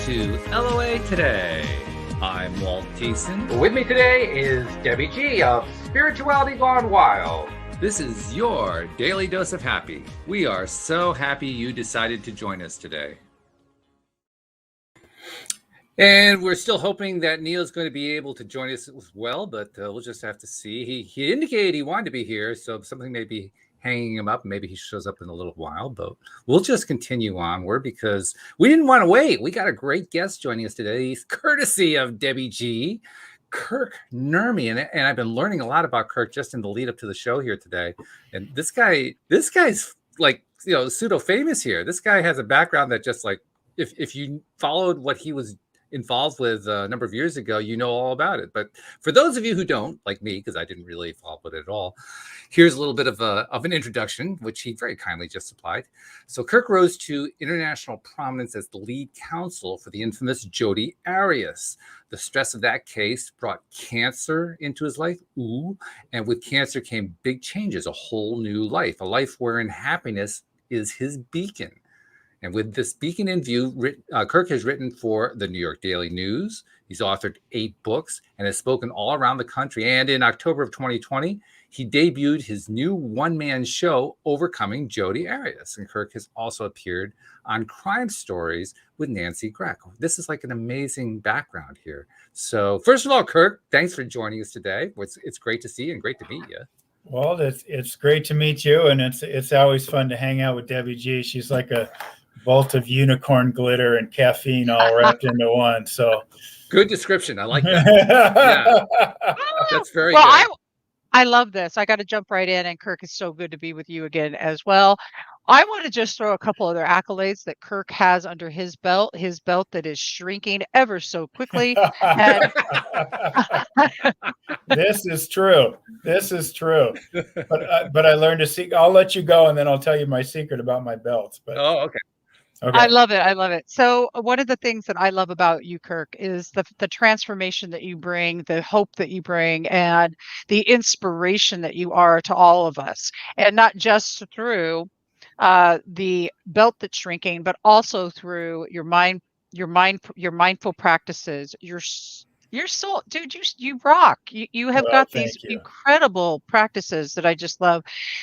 to LOA Today. I'm Walt Thiessen. With me today is Debbie G of Spirituality Gone Wild. This is your daily dose of happy. We are so happy you decided to join us today. And we're still hoping that Neil's going to be able to join us as well, but we'll just have to see. He indicated he wanted to be here, so something may be hanging him up. Maybe he shows up in a little while, but we'll just continue onward because we didn't want to wait. We got a great guest joining us today. He's courtesy of Debbie G, Kirk Nurmi, and I've been learning a lot about Kirk just in the lead up to the show here today. And this guy's like, pseudo famous here. This guy has a background that just like, if you followed what he was involved with a number of years ago, you know all about it. But for those of you who don't, like me, because I didn't really follow it at all, here's a little bit of an introduction, which he very kindly just supplied. So Kirk rose to international prominence as the lead counsel for the infamous Jodi Arias. The stress of that case brought cancer into his life. And with cancer came big changes, a whole new life, a life wherein happiness is his beacon. And with this beacon in view, Kirk has written for the New York Daily News. He's authored 8 books and has spoken all around the country. And in October of 2020, he debuted his new one-man show, Overcoming Jodi Arias. And Kirk has also appeared on Crime Stories with Nancy Grack. This is like an amazing background here. So first of all, Kirk, thanks for joining us today. It's great to see you and great to meet you. Well, it's great to meet you. And it's always fun to hang out with Debbie G. She's like a bolt of unicorn glitter and caffeine all wrapped into one. So good description. I like that. Yeah. That's very good. I love this. I got to jump right in, and Kirk, is so good to be with you again as well. I want to just throw a couple other accolades that Kirk has under his belt that is shrinking ever so quickly. And This is true. But I learned to see. I'll let you go, and then I'll tell you my secret about my belts. But okay. Okay. I love it. So one of the things that I love about you, Kirk, is the transformation that you bring, the hope that you bring, and the inspiration that you are to all of us. And not just through the belt that's shrinking, but also through your mindful practices, your soul, dude, you rock. You have got these incredible practices that I just love.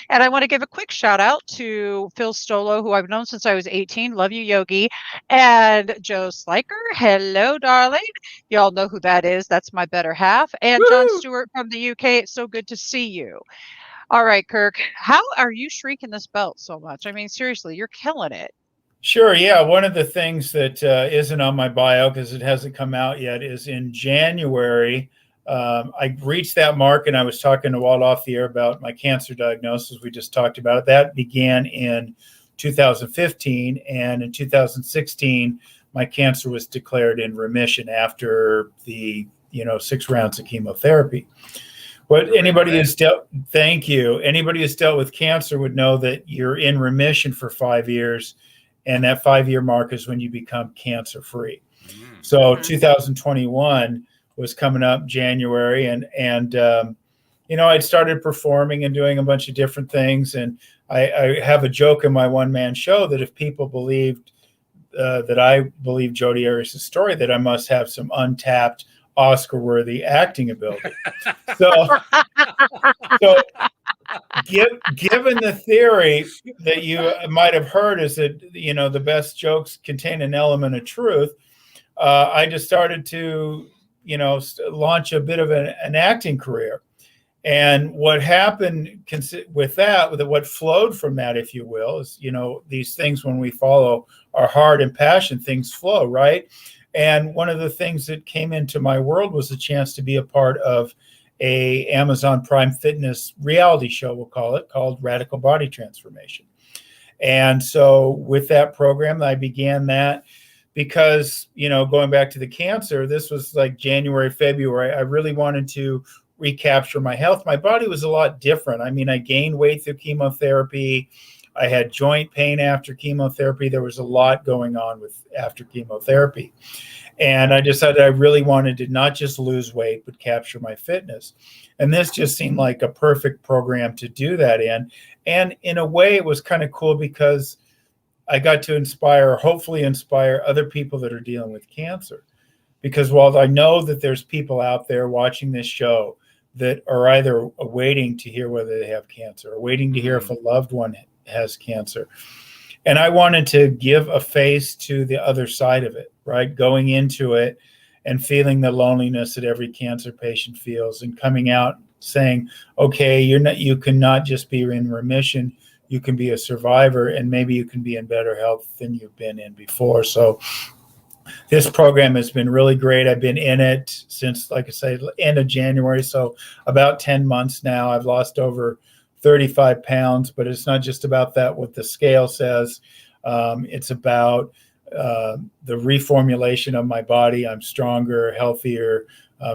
And I want to give a quick shout out to Phil Stolo, who I've known since I was 18. Love you, Yogi. And Joe Sliker. Hello, darling. Y'all know who that is. That's my better half. And John Stewart from the UK. It's so good to see you. All right, Kirk, how are you shrinking this belt so much? I mean, seriously, you're killing it. Sure. Yeah. One of the things that isn't on my bio because it hasn't come out yet is in January, I reached that mark, and I was talking to Walt off the air about my cancer diagnosis. We just talked about it. That began in 2015. And in 2016, my cancer was declared in remission after the 6 rounds of chemotherapy. But anybody who's dealt with cancer would know that you're in remission for 5 years. And that 5-year mark is when you become cancer free. So 2021 was coming up January, and I'd started performing and doing a bunch of different things. And I have a joke in my one-man show that if people believed that I believe Jodi Arias' story, that I must have some untapped Oscar-worthy acting ability. So given the theory that you might have heard is that, the best jokes contain an element of truth, I just started to, launch a bit of an acting career. And what happened with what flowed from that, if you will, is, these things when we follow our heart and passion, things flow, right? And one of the things that came into my world was a chance to be a part of a Amazon Prime Fitness reality show, we'll call it, called Radical Body Transformation. And so with that program, I began that because, going back to the cancer, this was like January, February, I really wanted to recapture my health. My body was a lot different. I mean, I gained weight through chemotherapy. I had joint pain after chemotherapy. There was a lot going on after chemotherapy. And I decided I really wanted to not just lose weight, but capture my fitness. And this just seemed like a perfect program to do that in. And in a way, it was kind of cool because I got to inspire, hopefully inspire other people that are dealing with cancer. Because while I know that there's people out there watching this show that are either waiting to hear whether they have cancer or waiting to hear if a loved one has cancer. And I wanted to give a face to the other side of it, right? Going into it and feeling the loneliness that every cancer patient feels, and coming out saying, okay, you cannot just be in remission, you can be a survivor, and maybe you can be in better health than you've been in before. So this program has been really great. I've been in it since, like I say, end of January. So about 10 months now. I've lost over 35 pounds, but it's not just about that, what the scale says. It's about the reformulation of my body. I'm stronger, healthier,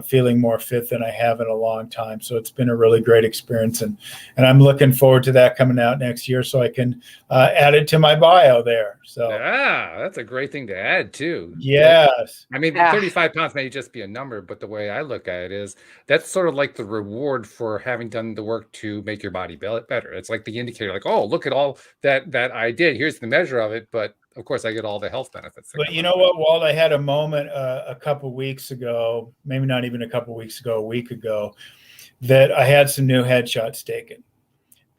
feeling more fit than I have in a long time. So it's been a really great experience. And I'm looking forward to that coming out next year so I can add it to my bio there. So yeah, that's a great thing to add too. Yes. I mean, 35 pounds may just be a number, but the way I look at it is that's sort of like the reward for having done the work to make your body better. It's like the indicator, like, oh, look at all that I did. Here's the measure of it. But of course, I get all the health benefits. But you know what, Walt, I had a moment a couple weeks ago, maybe not even a couple weeks ago, a week ago, that I had some new headshots taken.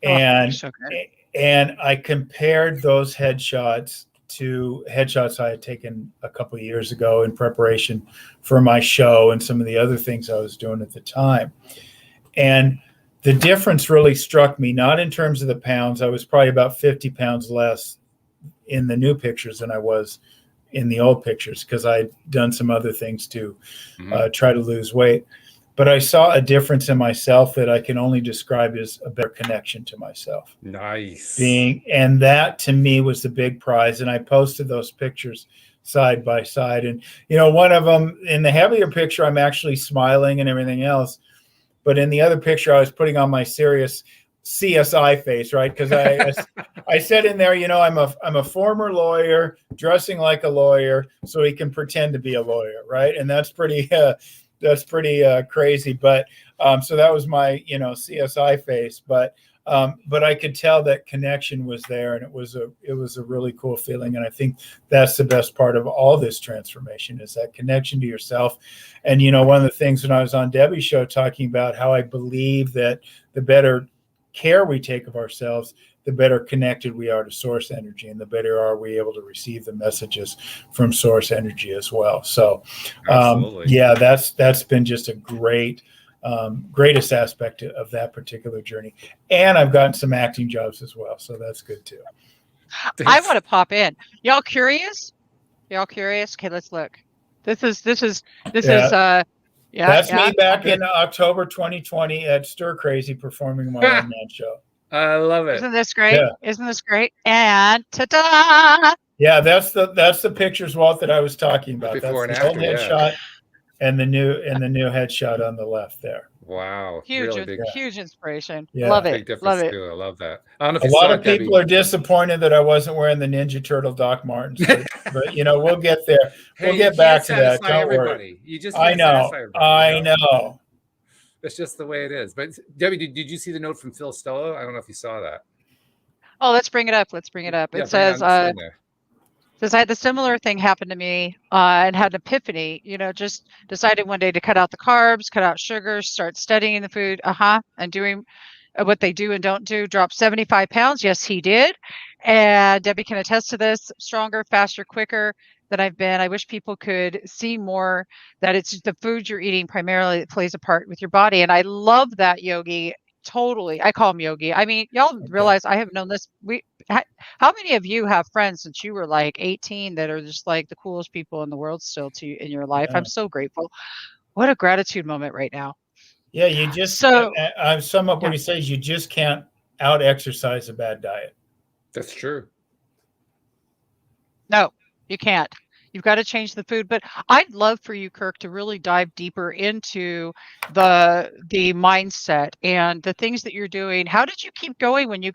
And I compared those headshots to headshots I had taken a couple of years ago in preparation for my show and some of the other things I was doing at the time. And the difference really struck me, not in terms of the pounds. I was probably about 50 pounds less in the new pictures than I was in the old pictures, because I'd done some other things to try to lose weight. But I saw a difference in myself that I can only describe as a better connection to myself. Nice. And that to me was the big prize. And I posted those pictures side by side. And, you know, one of them, in the heavier picture, I'm actually smiling and everything else. But in the other picture, I was putting on my serious CSI face, right? Because I said in there, you know, I'm a former lawyer dressing like a lawyer so he can pretend to be a lawyer, right? And that's pretty crazy. But so that was my, you know, CSI face. But I could tell that connection was there, and it was a really cool feeling. And I think that's the best part of all this transformation, is that connection to yourself. And, you know, one of the things when I was on Debbie's show talking about how I believe that the better care we take of ourselves, the better connected we are to source energy, and the better are we able to receive the messages from source energy as well. So yeah, that's been just a greatest aspect of that particular journey. And I've gotten some acting jobs as well, so that's good too. I want to pop in. Y'all curious? Okay, let's look. This is that's me back in October 2020 at Stir Crazy performing my one man show. I love it. Isn't this great? Yeah. Isn't this great? And ta-da! Yeah, that's the pictures, Walt, that I was talking about. Before that's and the after, old headshot and the new headshot on the left there. Wow. Huge, really big, huge inspiration. Yeah. Love big it. difference Love it. too. I love that. I don't know if a you lot saw of people Debbie. are disappointed that I wasn't wearing the Ninja Turtle Doc Martens, but you know, we'll get there. Hey, We'll get back to that. Don't everybody. worry. You just I can't know. satisfy everybody, I know. That's just the way it is. But Debbie, did you see the note from Phil Stella? I don't know if you saw that. Oh, let's bring it up. Yeah, It says, I had the similar thing happen to me and had an epiphany, you know, just decided one day to cut out the carbs, cut out sugars, start studying the food, and doing what they do and don't do, drop 75 pounds. Yes, he did. And Debbie can attest to this, stronger, faster, quicker than I've been. I wish people could see more that it's the food you're eating primarily that plays a part with your body. And I love that, Yogi. Totally. I call him Yogi. I mean, y'all realize I have known this. How many of you have friends since you were like 18 that are just like the coolest people in the world still in your life? Yeah. I'm so grateful. What a gratitude moment right now. Yeah, you just I sum up what he says. You just can't out exercise a bad diet. That's true. No, you can't. You've got to change the food. But I'd love for you, Kirk, to really dive deeper into the mindset and the things that you're doing. How did you keep going when you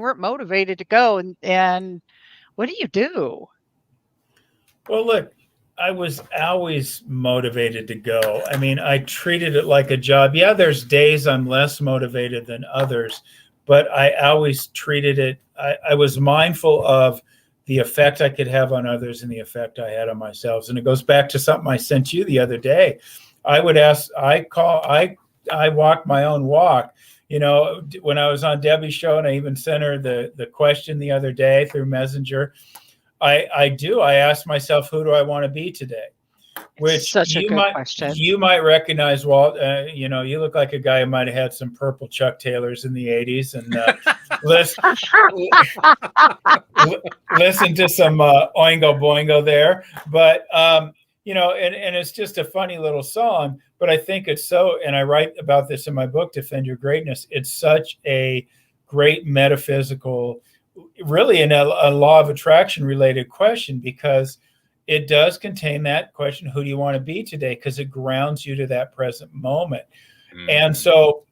weren't motivated to go? And what do you do? Well, look, I was always motivated to go. I mean, I treated it like a job. Yeah, there's days I'm less motivated than others, but I always treated it. I was mindful of the effect I could have on others and the effect I had on myself. And it goes back to something I sent you the other day. I walk my own walk. When I was on Debbie's show, and I even sent her the question the other day through Messenger, I ask myself, who do I want to be today? Which such a good question. You might recognize, Walt. You look like a guy who might have had some purple Chuck Taylors in the 80s and listen to some Oingo Boingo there. But, and it's just a funny little song. But I think it's so, and I write about this in my book, Defend Your Greatness. It's such a great metaphysical, really a law of attraction related question, because it does contain that question, who do you want to be today? Because it grounds you to that present moment. And so,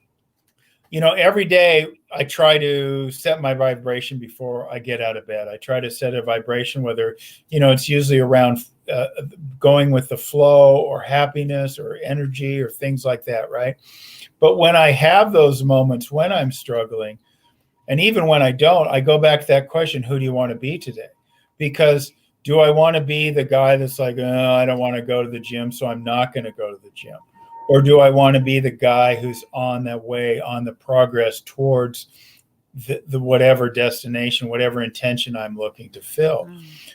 every day I try to set my vibration before I get out of bed. I try to set a vibration, whether, it's usually around going with the flow or happiness or energy or things like that, right? But when I have those moments when I'm struggling, and even when I don't, I go back to that question, who do you want to be today? Because do I want to be the guy that's like, I don't want to go to the gym, so I'm not going to go to the gym? Or do I want to be the guy who's on that way, on the progress towards the whatever destination, whatever intention I'm looking to fill?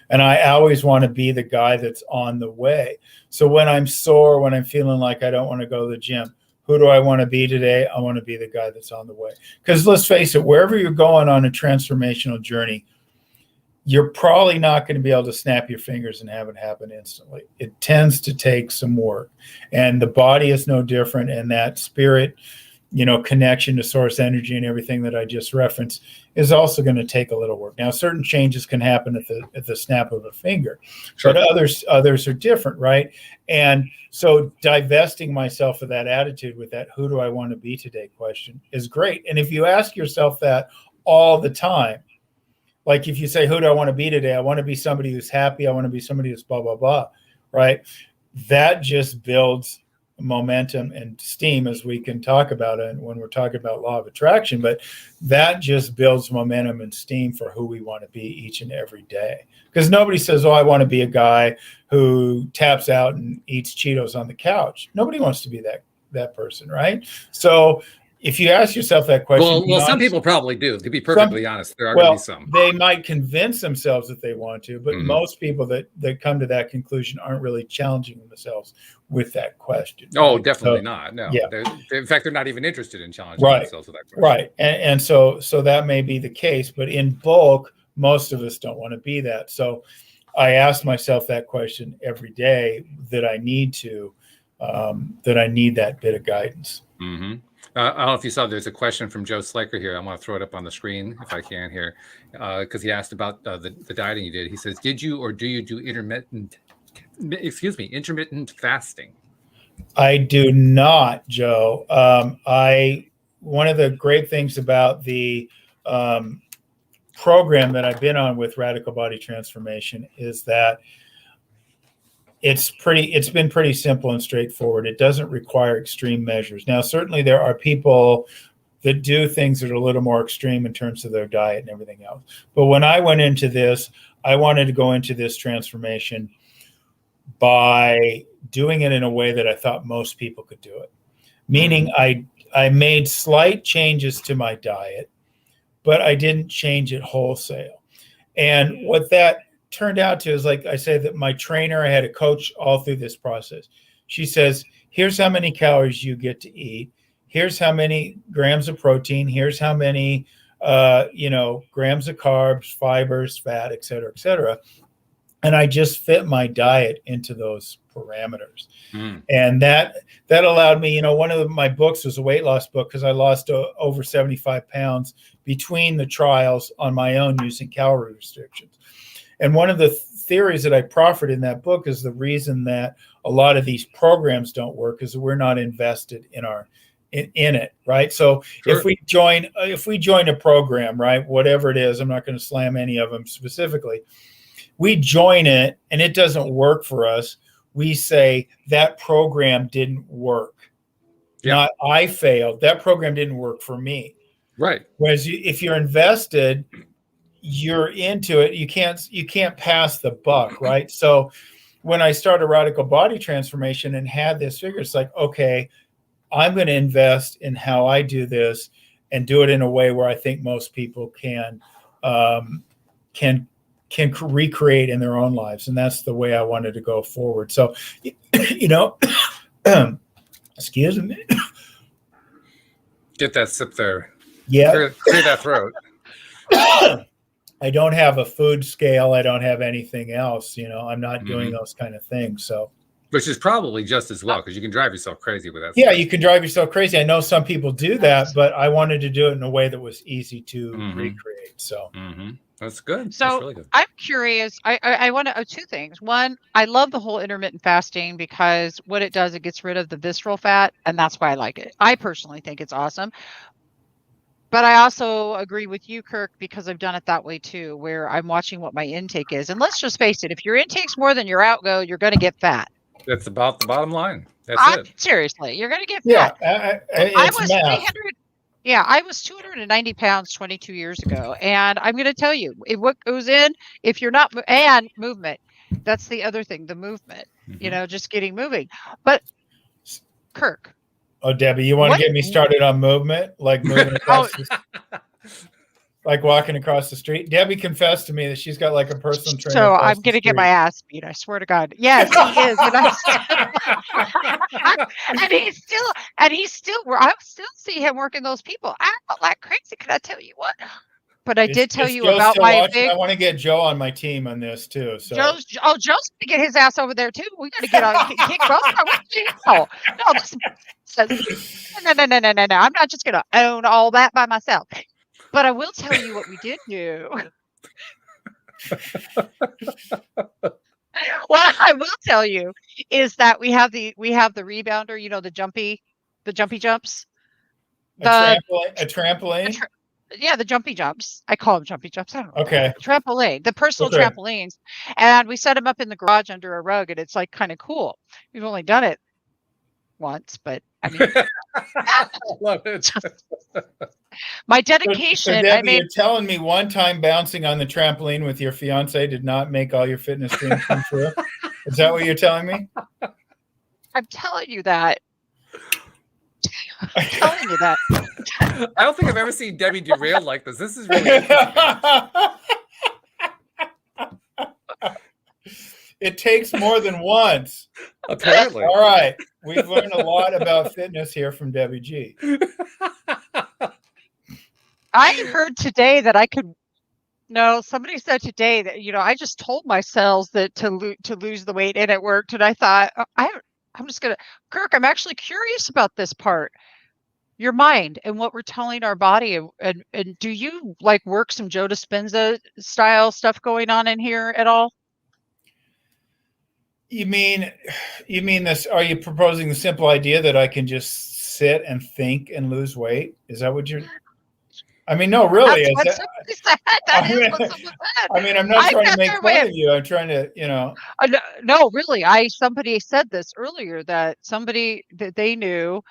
And I always want to be the guy that's on the way. So when I'm sore, when I'm feeling like I don't want to go to the gym, who do I want to be today? I want to be the guy that's on the way. Because let's face it, wherever you're going on a transformational journey, you're probably not going to be able to snap your fingers and have it happen instantly. It tends to take some work, and the body is no different. And that spirit, connection to source energy and everything that I just referenced is also going to take a little work. Now, certain changes can happen at the snap of a finger, but others are different, right? And so divesting myself of that attitude with that, who do I want to be today question is great. And if you ask yourself that all the time, like if you say, who do I want to be today? I want to be somebody who's happy. I want to be somebody who's blah, blah, blah, right? That just builds momentum and steam, as we can talk about it when we're talking about law of attraction. But that just builds momentum and steam for who we want to be each and every day. Because nobody says, I want to be a guy who taps out and eats Cheetos on the couch. Nobody wants to be that person, right? So if you ask yourself that question, well, some people probably do. To be perfectly honest, there are going to be some. They might convince themselves that they want to, but most people that come to that conclusion aren't really challenging themselves with that question. Oh, right? Definitely not. No. Yeah. In fact, they're not even interested in challenging themselves with that question. Right. And so that may be the case, but in bulk, most of us don't want to be that. So I ask myself that question every day, that I need that bit of guidance. Mm-hmm. I don't know if you saw, there's a question from Joe Sliker here. I want to throw it up on the screen if I can here, because he asked about the dieting you did. He says, did you or do you do intermittent fasting? I do not, Joe. One of the great things about the program that I've been on with Radical Body Transformation is that it's been pretty simple and straightforward. It doesn't require extreme measures. Now, certainly there are people that do things that are a little more extreme in terms of their diet and everything else. But when I went into this, I wanted to go into this transformation by doing it in a way that I thought most people could do it. Meaning I made slight changes to my diet, but I didn't change it wholesale. And what that turned out to is, like I said, that my trainer, I had a coach all through this process. She says, here's how many calories you get to eat. Here's how many grams of protein. Here's how many, grams of carbs, fibers, fat, et cetera, et cetera. And I just fit my diet into those parameters. And that allowed me, one of my books was a weight loss book, because I lost over 75 pounds between the trials on my own using calorie restrictions. And one of the theories that I proffered in that book is the reason that a lot of these programs don't work is that we're not invested in it, right? So sure. if we join a program, right, whatever it is, I'm not going to slam any of them specifically. We join it and it doesn't work for us. We say that program didn't work. Yeah. Not I failed. That program didn't work for me. Right. Whereas if you're invested, you're into it, you can't pass the buck, right? So when I started Radical Body Transformation and had this figure, it's like, okay, I'm going to invest in how I do this and do it in a way where I think most people can recreate in their own lives. And that's the way I wanted to go forward. So, excuse me. Get that sip there. Yeah. Clear that throat. I don't have a food scale. I don't have anything else. I'm not doing those kind of things. So, which is probably just as well, because you can drive yourself crazy with that. Yeah, stuff. you can drive yourself crazy. I know some people do that, but I wanted to do it in a way that was easy to recreate. So that's good. So that's really good. I'm curious. I want to two things. One, I love the whole intermittent fasting because what it does, it gets rid of the visceral fat, and that's why I like it. I personally think it's awesome. But I also agree with you, Kirk, because I've done it that way too, where I'm watching what my intake is. And let's just face it, if your intake's more than your outgo, you're going to get fat. That's about the bottom line. That's it. Seriously, you're going to get fat. I was 300. Yeah, I was 290 pounds 22 years ago. And I'm going to tell you, what goes in, if you're not, and movement. That's the other thing, the movement, just getting moving. But Kirk. Oh, Debbie, you want to get me started on movement? Like moving across like walking across the street? Debbie confessed to me that she's got like a personal trainer. So I'm going to get my ass beat. I swear to God. Yes, he is. And he's still, I still see him working those people. I'm not like crazy. Can I tell you what? But I did tell you about my big. I want to get Joe on my team on this too. So Joe's going to get his ass over there too. We got to get on. Kick both. No. I'm not just going to own all that by myself. But I will tell you what we did do. What I will tell you is that we have the rebounder, the jumpy jumps. A trampoline? The jumpy jumps. I call them jumpy jumps. I don't know. Okay. Trampoline, the personal trampolines. And we set them up in the garage under a rug, and it's like kind of cool. We've only done it once, but I mean, I love it. My dedication. So Debbie, you're telling me one time bouncing on the trampoline with your fiance did not make all your fitness dreams come true? Is that what you're telling me? I'm telling you that. I'm telling you that. I don't think I've ever seen Debbie derailed like this. This is really interesting. It takes more than once. Apparently. All right. We've learned a lot about fitness here from Debbie G. I heard today that I could. No, somebody said today that I just told my cells that to lose the weight, and it worked. And I thought I'm just gonna, Kirk. I'm actually curious about this part, your mind and what we're telling our body. And do you like work some Joe Dispenza style stuff going on in here at all? You mean this? Are you proposing the simple idea that I can just sit and think and lose weight? Is that what you're? I mean, no, really. That's what somebody said. That is what someone said. I mean, I'm not trying to make fun of you. I'm trying to, No, really. Somebody said this earlier that somebody that they knew,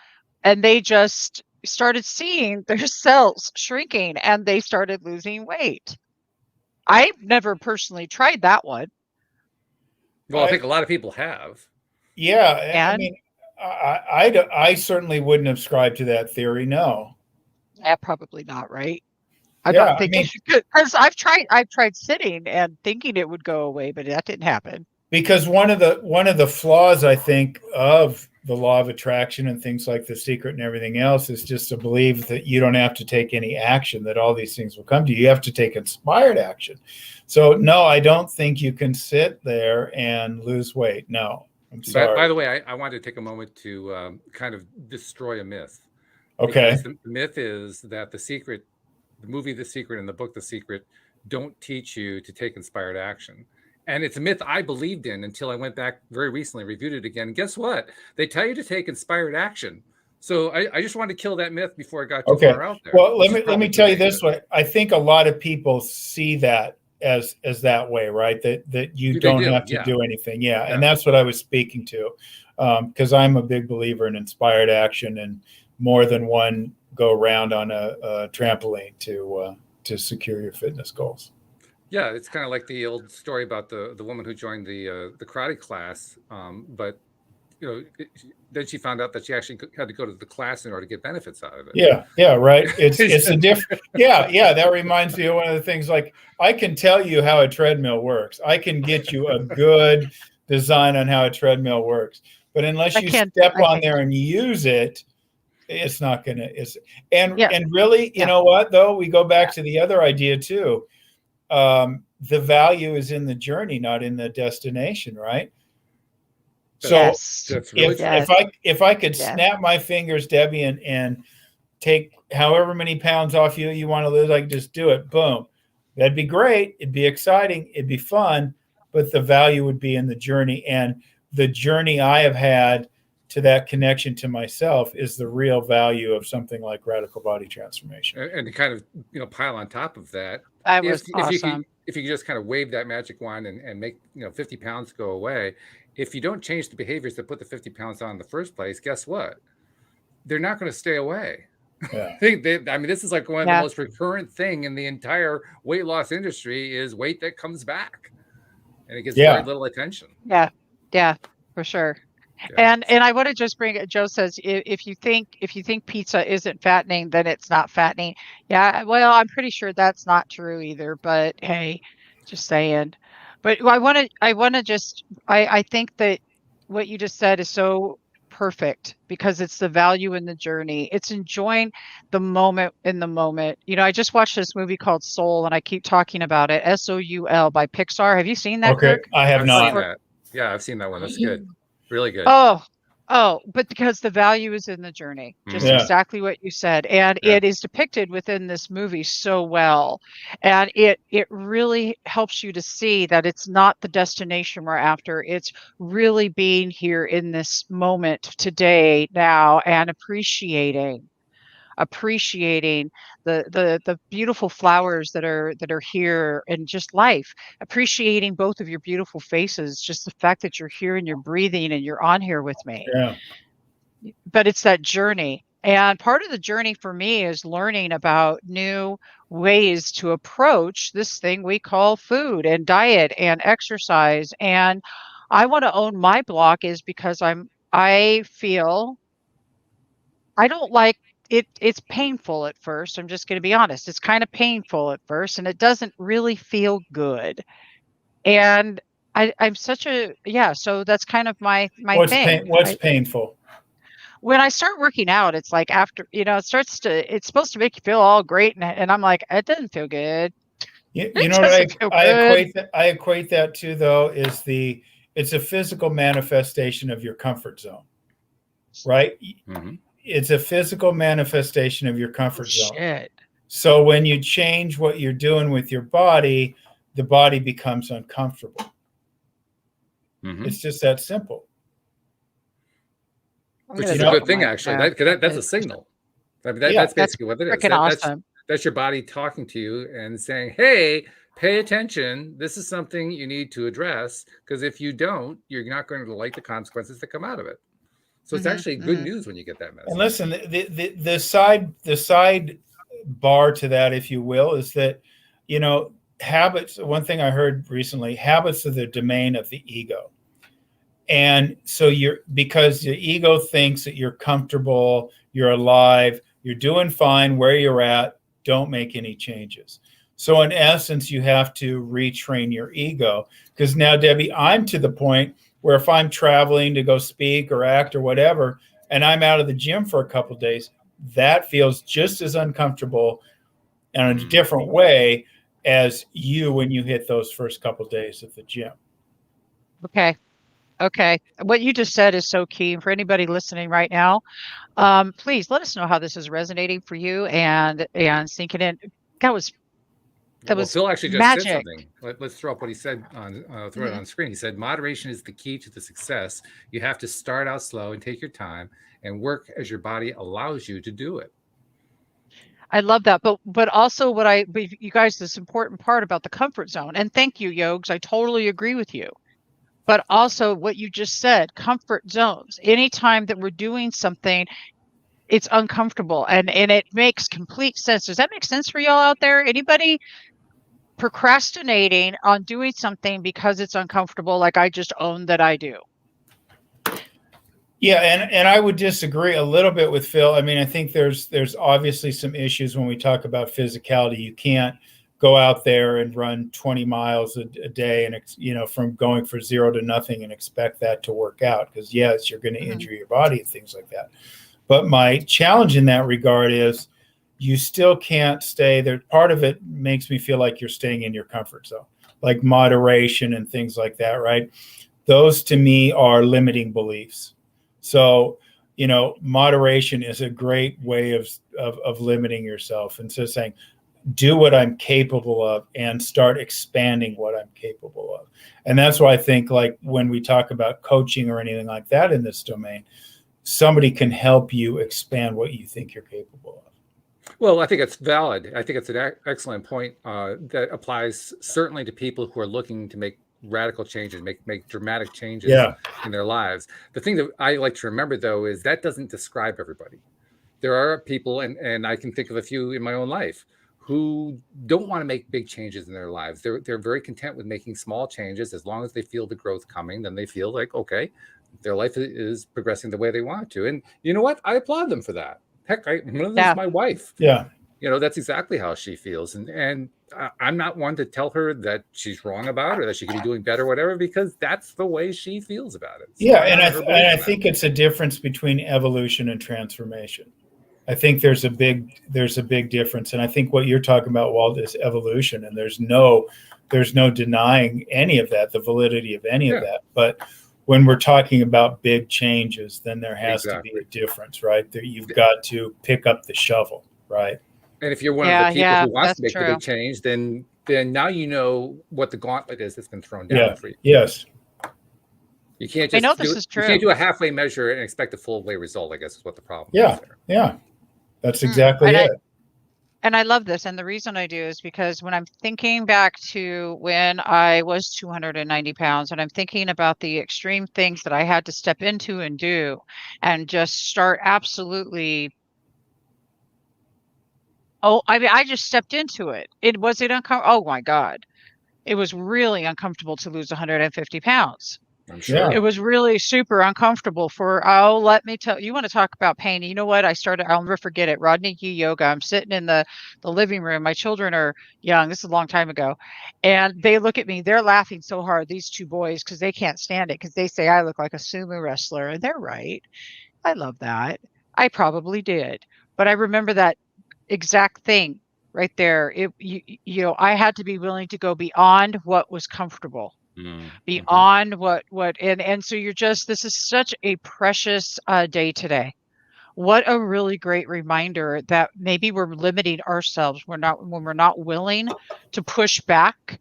and they just started seeing their cells shrinking, and they started losing weight. I've never personally tried that one. Well, I think a lot of people have. Yeah, and? I mean, I certainly wouldn't subscribe to that theory. No. Yeah, probably not, right? I'm not thinking because I've tried sitting and thinking it would go away, but that didn't happen. Because one of the flaws, I think, of the law of attraction and things like The Secret and everything else is just to believe that you don't have to take any action, that all these things will come to you. You have to take inspired action. So no, I don't think you can sit there and lose weight. No, I'm sorry. By the way, I wanted to take a moment to kind of destroy a myth. Okay. The myth is that the movie The Secret and the book The Secret don't teach you to take inspired action. And it's a myth I believed in until I went back very recently, reviewed it again. And guess what? They tell you to take inspired action. So I just wanted to kill that myth before it got too far out there. Well, let me tell you this way. I think a lot of people see that as that way, right? That you don't have to do anything. Yeah. And that's what I was speaking to. Because I'm a big believer in inspired action and more than one go around on a trampoline to secure your fitness goals. Yeah, it's kind of like the old story about the woman who joined the karate class, but then she found out that she actually had to go to the class in order to get benefits out of it. Yeah, right. It's a different. Yeah. That reminds me of one of the things. Like, I can tell you how a treadmill works. I can get you a good design on how a treadmill works, but unless you step on there and use it, it's not gonna. And really, you know what? Though we go back to the other idea too. The value is in the journey, not in the destination, right? So that's really if I could snap my fingers, Debbie, and take however many pounds off you want to lose, I could just do it. Boom. That'd be great. It'd be exciting. It'd be fun. But the value would be in the journey. And the journey I have had to that connection to myself is the real value of something like radical body transformation. And to kind of pile on top of that, awesome. If you just kind of wave that magic wand and make 50 pounds go away, if you don't change the behaviors that put the 50 pounds on in the first place, guess what? They're not going to stay away. Yeah. I mean, this is like one of the most recurrent thing in the entire weight loss industry is weight that comes back, and it gets very little attention. Yeah, for sure. Yeah. And I want to just bring it. Joe says if you think pizza isn't fattening, then it's not fattening. Yeah, well, I'm pretty sure that's not true either. But hey, just saying. But I think that what you just said is so perfect because it's the value in the journey. It's enjoying the moment in the moment. I just watched this movie called Soul, and I keep talking about it. SOUL by Pixar. Have you seen that? Okay, Kirk? I have not. Yeah, I've seen that one. That's good. Really good. But because the value is in the journey, just exactly what you said. And it is depicted within this movie so well. And it really helps you to see that it's not the destination we're after. It's really being here in this moment today, now, and appreciating the beautiful flowers that are here and just life, appreciating both of your beautiful faces, just the fact that you're here and you're breathing and you're on here with me. But it's that journey. And part of the journey for me is learning about new ways to approach this thing we call food and diet and exercise. And I want to own my block is because I feel I don't like it. It's painful at first. I'm just going to be honest. It's kind of painful at first, and it doesn't really feel good. And I'm such a so that's kind of my thing. What's painful? When I start working out, it's like after it's supposed to make you feel all great, and I'm like, it doesn't feel good. You know what I equate that to though is it's a physical manifestation of your comfort zone, right? Mm-hmm. It's a physical manifestation of your comfort zone. Shit. So when you change what you're doing with your body, the body becomes uncomfortable. Mm-hmm. It's just that simple. Which is a good thing, actually. That's a signal. I mean, that's basically what it is. Awesome. That's your body talking to you and saying, hey, pay attention. This is something you need to address, because if you don't, you're not going to like the consequences that come out of it. So it's actually good news when you get that message. And listen, the side bar to that, if you will, is that, habits, one thing I heard recently, habits are the domain of the ego. And so because the ego thinks that you're comfortable, you're alive, you're doing fine where you're at, don't make any changes. So in essence, you have to retrain your ego, because now, Debbie, I'm to the point where if I'm traveling to go speak or act or whatever, and I'm out of the gym for a couple of days, that feels just as uncomfortable in a different way as you when you hit those first couple of days at the gym. Okay. What you just said is so key. For anybody listening right now, please let us know how this is resonating for you and sinking in. That was Phil actually just magic. said something. Let's throw up what he said throw it on screen. He said, moderation is the key to the success. You have to start out slow and take your time and work as your body allows you to do it. I love that. But also you guys, this important part about the comfort zone, and thank you, Yogs. I totally agree with you. But also what you just said, comfort zones. Anytime that we're doing something, it's uncomfortable and it makes complete sense. Does that make sense for y'all out there? Anybody procrastinating on doing something because it's uncomfortable, like I just own that I do. Yeah, and I would disagree a little bit with Phil. I mean, I think there's obviously some issues when we talk about physicality. You can't go out there and run 20 miles a day and, you know, from going for 0 to nothing and expect that to work out, because yes, you're going to injure your body and things like that. But my challenge in that regard is you still can't stay there. Part of it makes me feel like you're staying in your comfort zone, like moderation and things like that, right? Those to me are limiting beliefs. So, you know, moderation is a great way of limiting yourself. And so saying, do what I'm capable of and start expanding what I'm capable of. And that's why I think, like, when we talk about coaching or anything like that in this domain, somebody can help you expand what you think you're capable of. Well, I think it's valid. I think it's an excellent point that applies certainly to people who are looking to make radical changes, make dramatic changes in their lives. The thing that I like to remember, though, is that doesn't describe everybody. There are people, and I can think of a few in my own life, who don't want to make big changes in their lives. They're very content with making small changes. As long as they feel the growth coming, then they feel like, okay, their life is progressing the way they want to. And you know what? I applaud them for that. Heck, one of them is my wife. Yeah. You know, that's exactly how she feels. And I'm not one to tell her that she's wrong about it or that she could be doing better or whatever, because that's the way she feels about it. So yeah. And I think it's a difference between evolution and transformation. I think there's a big difference. And I think what you're talking about, Walt, is evolution. And there's no denying any of that, the validity of any of that. But when we're talking about big changes, then there has to be a difference, right? That you've got to pick up the shovel, right? And if you're one of the people who wants to make the big change, then now you know what the gauntlet is that's been thrown down for you. Yes. You can't just you can't do a halfway measure and expect a full way result, I guess is what the problem is there. Yeah. That's exactly it. And I love this. And the reason I do is because when I'm thinking back to when I was 290 pounds and I'm thinking about the extreme things that I had to step into and do and just start absolutely. Oh, I mean, I just stepped into it. Was it uncomfortable? Oh my God. It was really uncomfortable to lose 150 pounds. I'm sure. It was really super uncomfortable let me tell you, want to talk about pain. You know what? I'll never forget it. Rodney Yu yoga. I'm sitting in the living room. My children are young. This is a long time ago. And they look at me. They're laughing so hard, these two boys, because they can't stand it, because they say I look like a sumo wrestler. And they're right. I love that. I probably did. But I remember that exact thing right there. I had to be willing to go beyond what was comfortable. Beyond what and so this is such a precious day today. What a really great reminder that maybe we're limiting ourselves. When we're not willing to push back,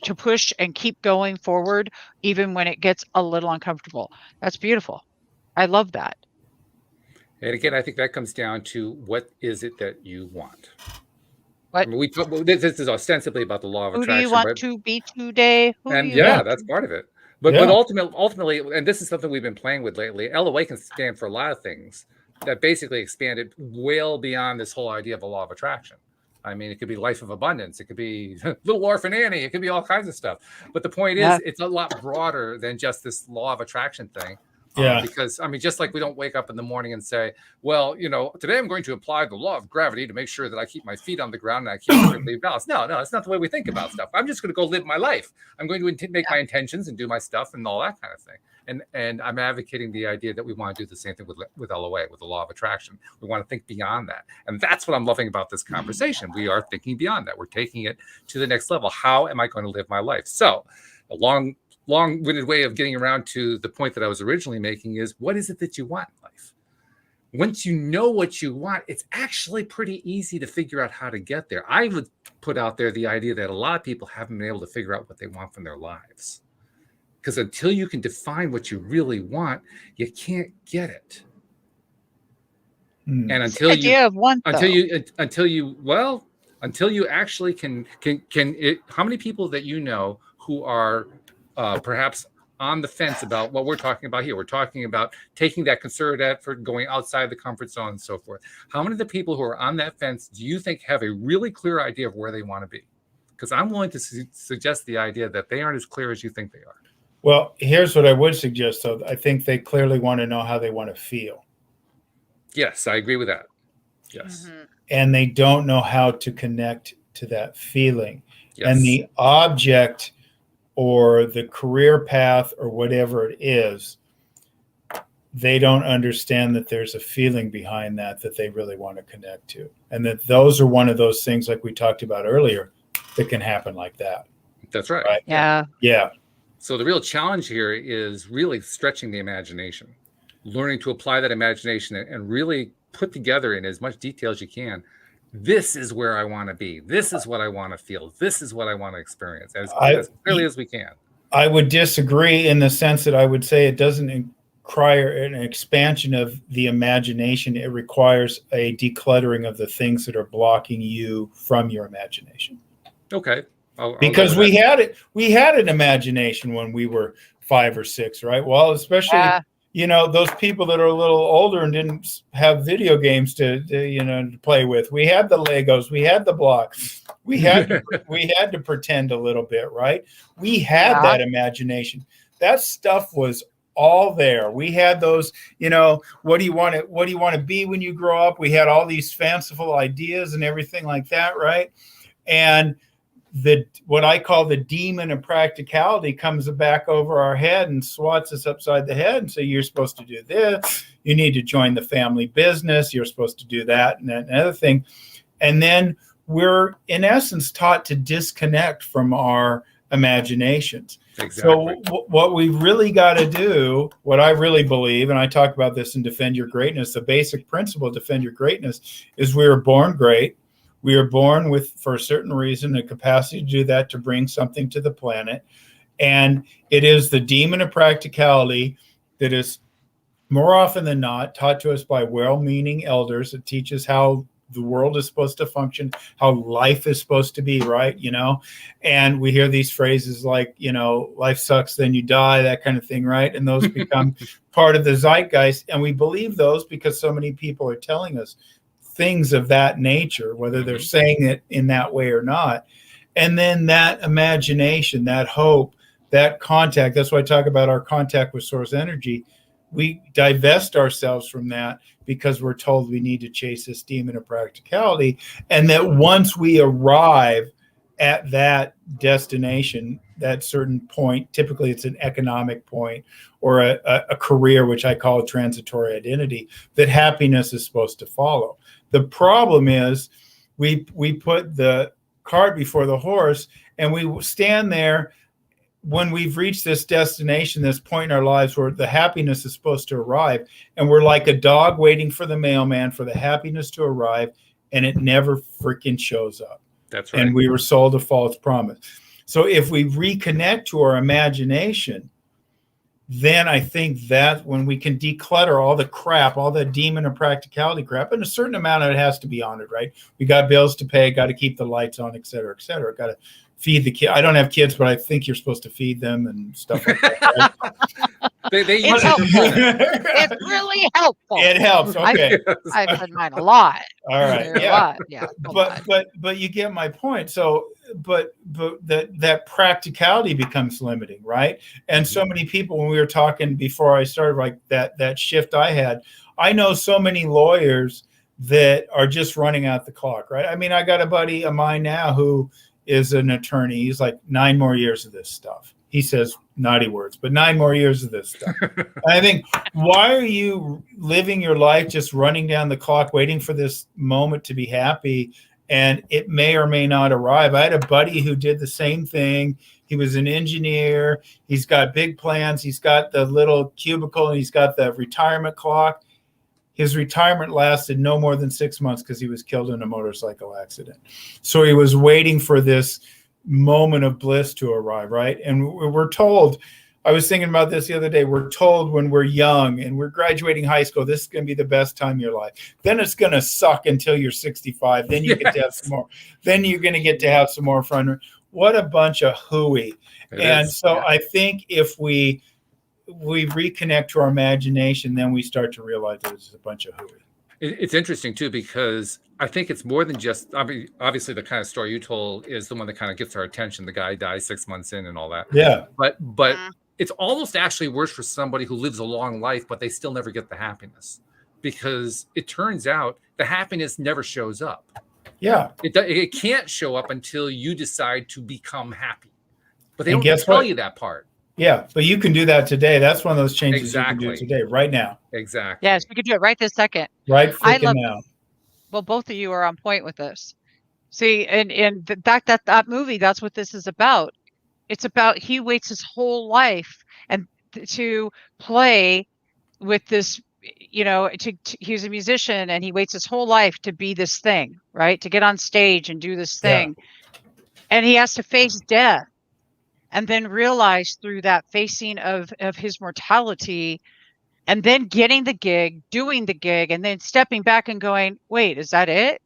to push and keep going forward, even when it gets a little uncomfortable. That's beautiful. I love that. And again, I think that comes down to, what is it that you want? What? I mean, this is ostensibly about the law of attraction. Who do you want to be today? That's part of it. But ultimately, and this is something we've been playing with lately, LOA can stand for a lot of things that basically expanded well beyond this whole idea of a law of attraction. I mean, it could be life of abundance. It could be Little Orphan Annie. It could be all kinds of stuff. But the point is, it's a lot broader than just this law of attraction thing. Because, I mean, just like we don't wake up in the morning and say, well, you know, today I'm going to apply the law of gravity to make sure that I keep my feet on the ground and I keep perfectly balanced. No, it's not the way we think about stuff. I'm just going to go live my life. I'm going to make my intentions and do my stuff and all that kind of thing. And I'm advocating the idea that we want to do the same thing with LOA, with the law of attraction. We want to think beyond that. And that's what I'm loving about this conversation. We are thinking beyond that. We're taking it to the next level. How am I going to live my life? So a long-winded way of getting around to the point that I was originally making is, what is it that you want in life? Once you know what you want, it's actually pretty easy to figure out how to get there. I would put out there the idea that a lot of people haven't been able to figure out what they want from their lives. Because until you can define what you really want, you can't get it. And until you actually can how many people that you know who are perhaps on the fence about what we're talking about here? We're talking about taking that concerted effort, going outside the comfort zone and so forth. How many of the people who are on that fence do you think have a really clear idea of where they want to be? Because I'm willing to suggest the idea that they aren't as clear as you think they are. Well, here's what I would suggest, though. I think they clearly want to know how they want to feel. Yes, I agree with that. Yes. Mhm. And they don't know how to connect to that feeling. Yes. And the object or the career path or whatever it is, they don't understand that there's a feeling behind that they really want to connect to. And that those are one of those things, like we talked about earlier, that can happen like that. That's right. Right? Yeah. Yeah. So the real challenge here is really stretching the imagination, learning to apply that imagination and really put together in as much detail as you can. This is where I want to be. This is what I want to feel. This is what I want to experience as clearly as we can. I would disagree in the sense that I would say it doesn't require an expansion of the imagination. It requires a decluttering of the things that are blocking you from your imagination. Okay. Because we had an imagination when we were 5 or 6, right? Well, especially those people that are a little older and didn't have video games to play with. We had the Legos, we had the blocks, we had to pretend a little bit, right? We had that imagination. That stuff was all there. We had those, what do you want to be when you grow up? We had all these fanciful ideas and everything like that, right? And what I call the demon of practicality comes back over our head and swats us upside the head and say, you're supposed to do this. You need to join the family business. You're supposed to do that and that and other thing. And then we're, in essence, taught to disconnect from our imaginations. Exactly. So what we really got to do, what I really believe, and I talk about this in Defend Your Greatness, the basic principle of Defend Your Greatness is we were born great. We are born with, for a certain reason, a capacity to do that, to bring something to the planet. And it is the demon of practicality that is more often than not taught to us by well-meaning elders. It teaches how the world is supposed to function, how life is supposed to be, right? And we hear these phrases like, life sucks, then you die, that kind of thing, right? And those become part of the zeitgeist. And we believe those because so many people are telling us things of that nature, whether they're saying it in that way or not. And then that imagination, that hope, that contact, that's why I talk about our contact with source energy. We divest ourselves from that because we're told we need to chase this demon of practicality. And that once we arrive at that destination, that certain point, typically it's an economic point or a career, which I call a transitory identity, that happiness is supposed to follow. The problem is we put the cart before the horse, and we stand there when we've reached this destination, this point in our lives where the happiness is supposed to arrive, and we're like a dog waiting for the mailman for the happiness to arrive, and it never freaking shows up. That's right. And we were sold a false promise. So if we reconnect to our imagination, then I think that when we can declutter all the crap, all the demon of practicality crap, and a certain amount of it has to be honored, right? We got bills to pay, got to keep the lights on, et cetera, got to feed the kid. I don't have kids, but I think you're supposed to feed them and stuff like that. Right? It's helpful. It's really helpful. It helps. Okay. I've done mine a lot. All right. A lot. Yeah. But you get my point. So, but that practicality becomes limiting, right? And so many people, when we were talking before I started, like that shift I had, I know so many lawyers that are just running out the clock, right? I mean, I got a buddy of mine now who is an attorney. He's like 9 more years of this stuff. He says naughty words, but 9 more years of this stuff. And I think, why are you living your life just running down the clock, waiting for this moment to be happy? And it may or may not arrive. I had a buddy who did the same thing. He was an engineer. He's got big plans. He's got the little cubicle and he's got the retirement clock. His retirement lasted no more than 6 months because he was killed in a motorcycle accident. So he was waiting for this moment of bliss to arrive, right? And we're told, I was thinking about this the other day, we're told when we're young and we're graduating high school, this is going to be the best time of your life. Then it's going to suck until you're 65. Then you get to have some more. Then you're going to get to have some more fun. What a bunch of hooey. I think if we reconnect to our imagination, then we start to realize that it's a bunch of hooey. It's interesting too, because I think it's more than just, obviously the kind of story you told is the one that kind of gets our attention. The guy dies 6 months in and all that. Yeah. But it's almost actually worse for somebody who lives a long life, but they still never get the happiness, because it turns out the happiness never shows up. Yeah. It can't show up until you decide to become happy. But they And don't guess tell what? you that part. Yeah, but you can do that today. That's one of those changes Exactly. you can do today, right now. Exactly. Yes, we could do it right this second. Right I freaking love now. Well, both of you are on point with this. See, and the fact that movie, that's what this is about. It's about he waits his whole life and to play with this, he's a musician and he waits his whole life to be this thing, right? To get on stage and do this thing. And he has to face death and then realize through that facing of his mortality, and then getting the gig, doing the gig, and then stepping back and going, wait, is that it?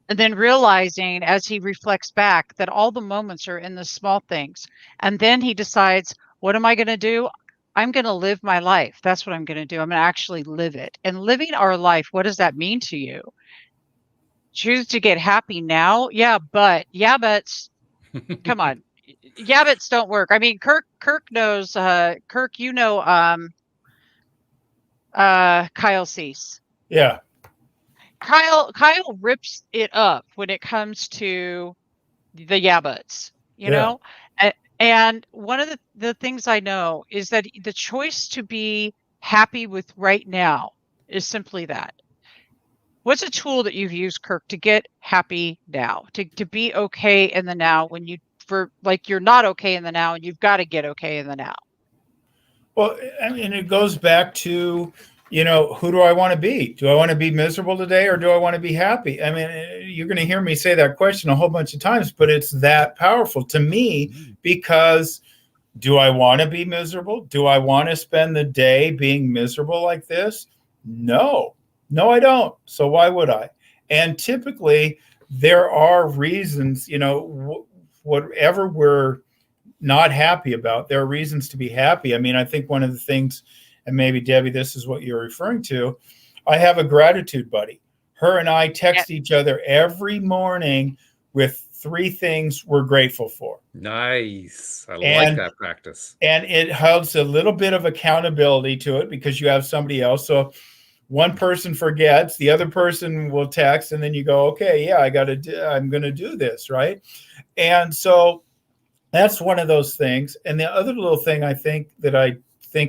And then realizing as he reflects back that all the moments are in the small things. And then he decides, what am I going to do? I'm going to live my life. That's what I'm going to do. I'm going to actually live it. And living our life, what does that mean to you? Choose to get happy now? Yeah, but come on. Yeah, buts don't work. I mean, Kirk knows, Kirk, Kyle Cease. Yeah. Kyle rips it up when it comes to the yabbits, know? And one of the things I know is that the choice to be happy with right now is simply that. What's a tool that you've used, Kirk, to get happy now, to be okay in the now when you're not okay in the now and you've got to get okay in the now? Well, I mean, it goes back to, who do I want to be? Do I want to be miserable today or do I want to be happy? I mean, you're going to hear me say that question a whole bunch of times, but it's that powerful to me, because do I want to be miserable? Do I want to spend the day being miserable like this? No, I don't. So why would I? And typically there are reasons, whatever we're not happy about, there are reasons to be happy. I mean, I think one of the things, and maybe Debbie, this is what you're referring to, I have a gratitude buddy. Her and I text each other every morning with 3 things we're grateful for. Nice. I like that practice. And it has a little bit of accountability to it because you have somebody else. So one person forgets, the other person will text, and then you go, okay, yeah, I'm going to do this, right? And so that's one of those things. And the other little thing I think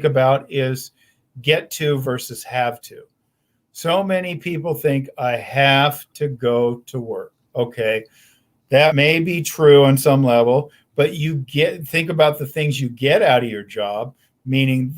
about is get to versus have to. So many people think I have to go to work. Okay, that may be true on some level, but think about the things you get out of your job, meaning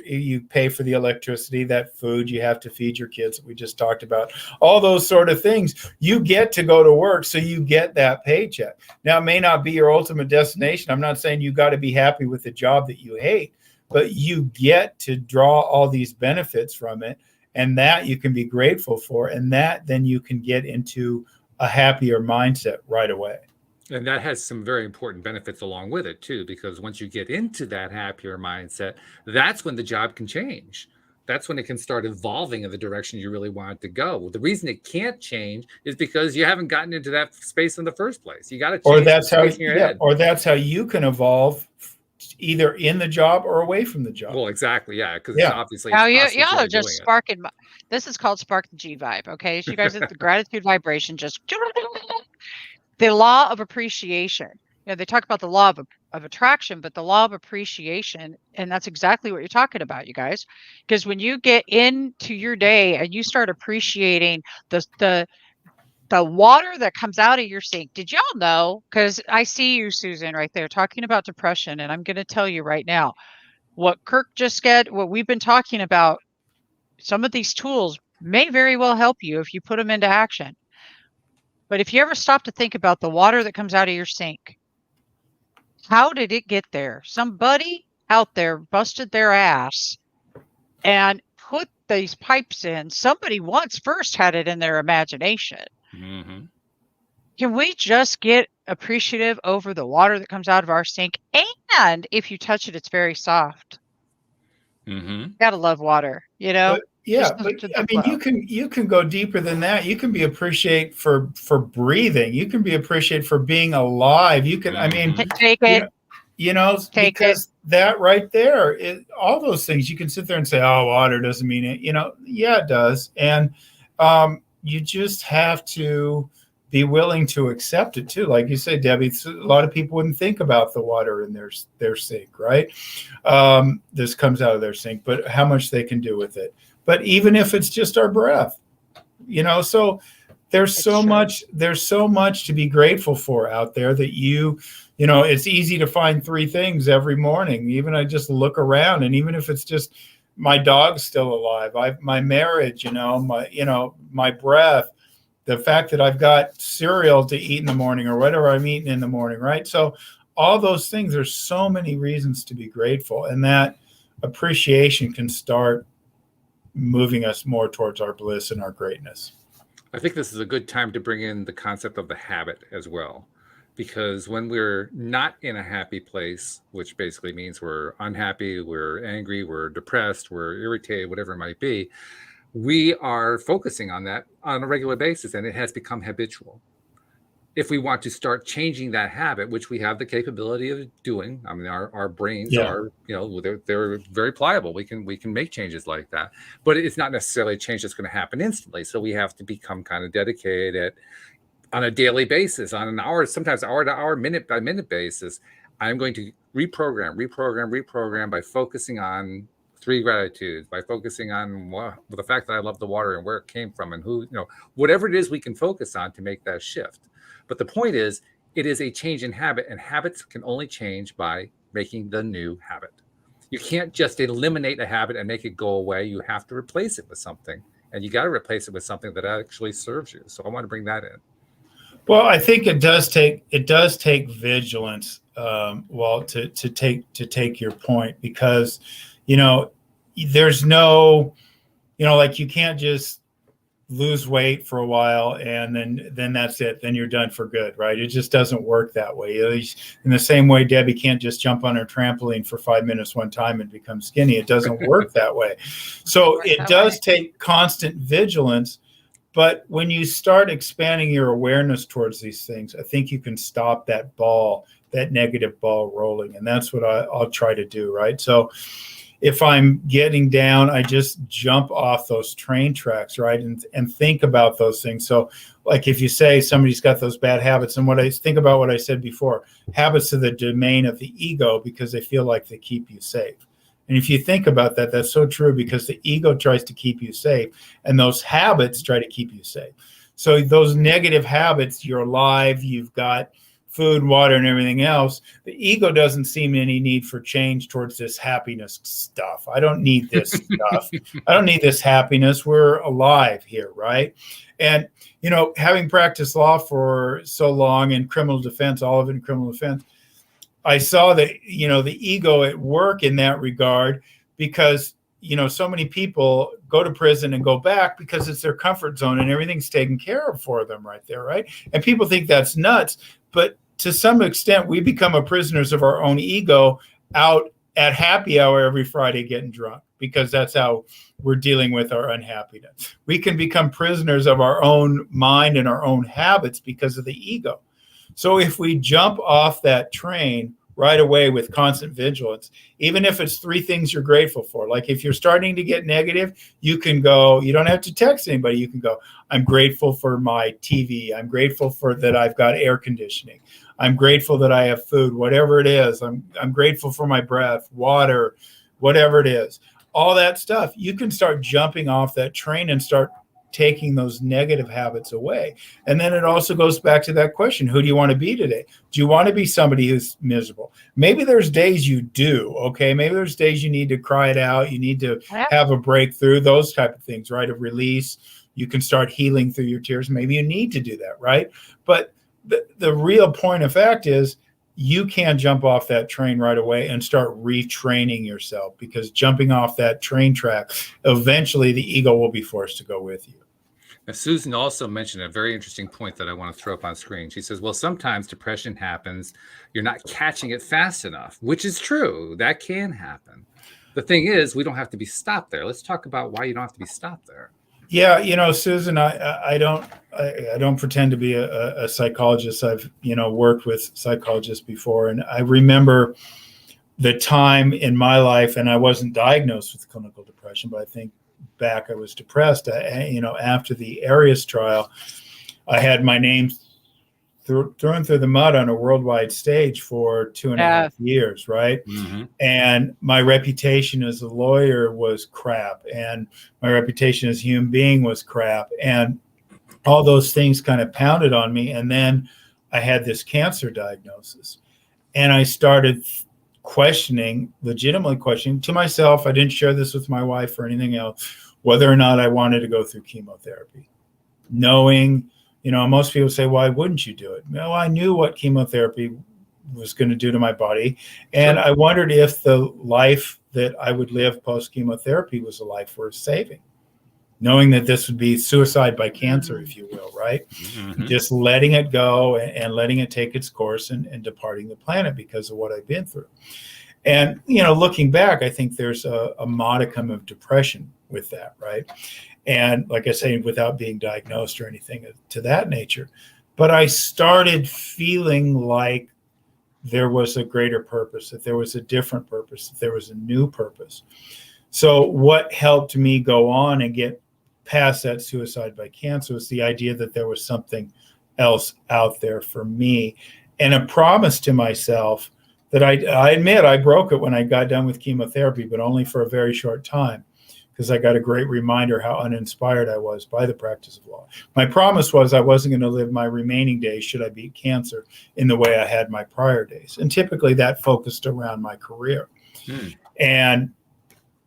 you pay for the electricity, that food you have to feed your kids that we just talked about, all those sort of things. You get to go to work, so you get that paycheck. Now, it may not be your ultimate destination. I'm not saying you got to be happy with the job that you hate, but you get to draw all these benefits from it, and that you can be grateful for, and that then you can get into a happier mindset right away. And that has some very important benefits along with it too, because once you get into that happier mindset, that's when the job can change. That's when it can start evolving in the direction you really want it to go. Well, the reason it can't change is because you haven't gotten into that space in the first place. You got to change. Or that's how you can evolve, either in the job or away from the job. Well, exactly, yeah, because it's obviously now y'all are just sparking. This is called spark the G vibe. Okay, so you guys, the gratitude vibration just. The law of appreciation. They talk about the law of attraction, but the law of appreciation, and that's exactly what you're talking about, you guys. Because when you get into your day and you start appreciating the water that comes out of your sink. Did y'all know? Because I see you, Susan, right there talking about depression, and I'm going to tell you right now, what Kirk just said, what we've been talking about, some of these tools may very well help you if you put them into action. But if you ever stop to think about the water that comes out of your sink, how did it get there? Somebody out there busted their ass and put these pipes in. Somebody once first had it in their imagination. Mm-hmm. Can we just get appreciative over the water that comes out of our sink? And if you touch it, it's very soft. Mm-hmm. Gotta love water, But, Yeah, Just but to the I mean, flow. you can go deeper than that. You can be appreciated for breathing. You can be appreciated for being alive. You can, I mean, Take you it. know, you know, Take it. because that right there, all those things, you can sit there and say, "Oh, water doesn't mean it." You know, yeah, it does, and you just have to be willing to accept it too. Like you say, Debbie, a lot of people wouldn't think about the water in their sink, right? This comes out of their sink, but how much they can do with it. But even if it's just our breath, you know, so there's so much to be grateful for out there that you know, it's easy to find 3 things every morning. Even I just look around, and even if it's just my dog's still alive, my marriage, you know, my breath, the fact that I've got cereal to eat in the morning or whatever I'm eating in the morning, right? So all those things, there's so many reasons to be grateful, and that appreciation can start moving us more towards our bliss and our greatness. I think this is a good time to bring in the concept of the habit as well, because when we're not in a happy place, which basically means we're unhappy, we're angry, we're depressed, we're irritated, whatever it might be, we are focusing on that on a regular basis, and it has become habitual. If we want to start changing that habit, which we have the capability of doing, I mean, our brains are, you know, they're very pliable. We can make changes like that, but it's not necessarily a change that's going to happen instantly. So we have to become kind of dedicated on a daily basis, on an hour, sometimes hour to hour, minute by minute basis. I'm going to reprogram by focusing on 3 gratitudes, by focusing on the fact that I love the water and where it came from and who, you know, whatever it is we can focus on to make that shift. But the point is, it is a change in habit, and habits can only change by making the new habit. You can't just eliminate a habit and make it go away. You have to replace it with something, and you got to replace it with something that actually serves you. So I want to bring that in. Well, I think it does take vigilance, Walt, to take your point, because, you know, there's no, you know, like you can't just lose weight for a while and then that's it. Then you're done for good, right? It just doesn't work that way. At least in the same way, Debbie can't just jump on her trampoline for 5 minutes one time and become skinny. It doesn't work that way. So it does take constant vigilance. But when you start expanding your awareness towards these things, I think you can stop that negative ball rolling. And that's what I'll try to do, right? So if I'm getting down, I just jump off those train tracks, right? And think about those things. So like if you say somebody's got those bad habits, and what I think about what I said before, habits are the domain of the ego because they feel like they keep you safe. And if you think about that, that's so true, because the ego tries to keep you safe and those habits try to keep you safe. So those negative habits, you're alive, you've got food, water, and everything else. The ego doesn't see any need for change towards this happiness stuff. I don't need this stuff. I don't need this happiness. We're alive here, right? And, you know, having practiced law for so long in criminal defense, all of it in criminal defense, I saw that, you know, the ego at work in that regard, because, you know, so many people go to prison and go back because it's their comfort zone and everything's taken care of for them right there, right? And people think that's nuts, but to some extent, we become a prisoners of our own ego out at happy hour every Friday getting drunk, because that's how we're dealing with our unhappiness. We can become prisoners of our own mind and our own habits because of the ego. So if we jump off that train right away with constant vigilance, even if it's 3 things you're grateful for, like if you're starting to get negative, you can go, you don't have to text anybody. You can go, I'm grateful for my TV. I'm grateful for that I've got air conditioning. I'm grateful that I have food, whatever it is. I'm grateful for my breath, water, whatever it is. All that stuff, you can start jumping off that train and start taking those negative habits away. And then it also goes back to that question, who do you want to be today? Do you want to be somebody who's miserable? Maybe there's days you do, okay? Maybe there's days you need to cry it out. You need to have a breakthrough, those type of things, right? A release. You can start healing through your tears. Maybe you need to do that, right? But the real point of fact is, you can't jump off that train right away and start retraining yourself, because jumping off that train track, eventually the ego will be forced to go with you. Now, Susan also mentioned a very interesting point that I want to throw up on screen. She says, well, sometimes depression happens. You're not catching it fast enough, which is true. That can happen. the thing is, we don't have to be stopped there. Let's talk about why you don't have to be stopped there. Yeah, Susan, I don't pretend to be a psychologist. I've worked with psychologists before, and I remember the time in my life, and I wasn't diagnosed with clinical depression, but I think back I was depressed. After the Arias trial, I had my name thrown through the mud on a worldwide stage for 2.5 years, right? Mm-hmm. And my reputation as a lawyer was crap, and my reputation as a human being was crap, and all those things kind of pounded on me. And then I had this cancer diagnosis, and I started legitimately questioning to myself. I didn't share this with my wife or anything else, whether or not I wanted to go through chemotherapy, knowing, most people say, why wouldn't you do it? Well, I knew what chemotherapy was going to do to my body. And Sure. I wondered if the life that I would live post chemotherapy was a life worth saving, knowing that this would be suicide by cancer, if you will, right? Mm-hmm. Just letting it go and letting it take its course and departing the planet because of what I've been through. And, looking back, I think there's a modicum of depression with that, right? And like I say, without being diagnosed or anything to that nature. But I started feeling like there was a greater purpose, that there was a different purpose, that there was a new purpose. So what helped me go on and get past that suicide by cancer was the idea that there was something else out there for me, and a promise to myself that I admit I broke it when I got done with chemotherapy, but only for a very short time, because I got a great reminder how uninspired I was by the practice of law. My promise was I wasn't going to live my remaining days, should I beat cancer, in the way I had my prior days. And typically that focused around my career. And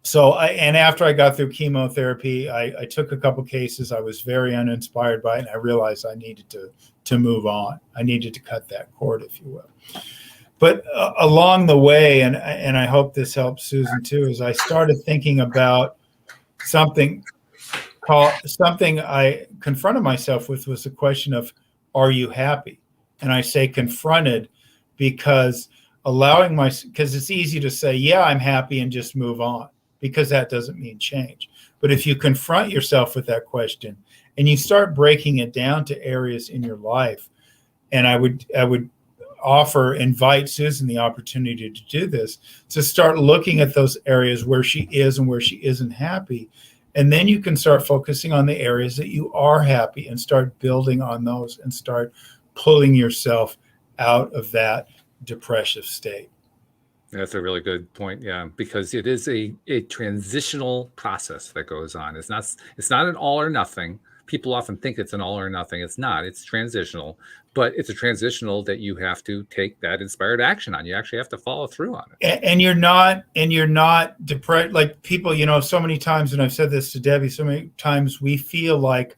so after I got through chemotherapy, I took a couple cases. I was very uninspired by it, and I realized I needed to move on. I needed to cut that cord, if you will. But along the way, and I hope this helps Susan too, is I started thinking about something I confronted myself with, was the question of, are you happy? And I say confronted because because it's easy to say, yeah, I'm happy, and just move on, because that doesn't mean change. But if you confront yourself with that question and you start breaking it down to areas in your life, and I would invite Susan the opportunity to do this, to start looking at those areas where she is and where she isn't happy. And then you can start focusing on the areas that you are happy and start building on those and start pulling yourself out of that depressive state. That's a really good point. Yeah, because it is a transitional process that goes on. It's not an all or nothing. People often think it's an all or nothing. It's not. It's transitional, but it's a transitional that you have to take that inspired action on. You actually have to follow through on it. And you're not depressed. Like people, so many times, and I've said this to Debbie, so many times we feel like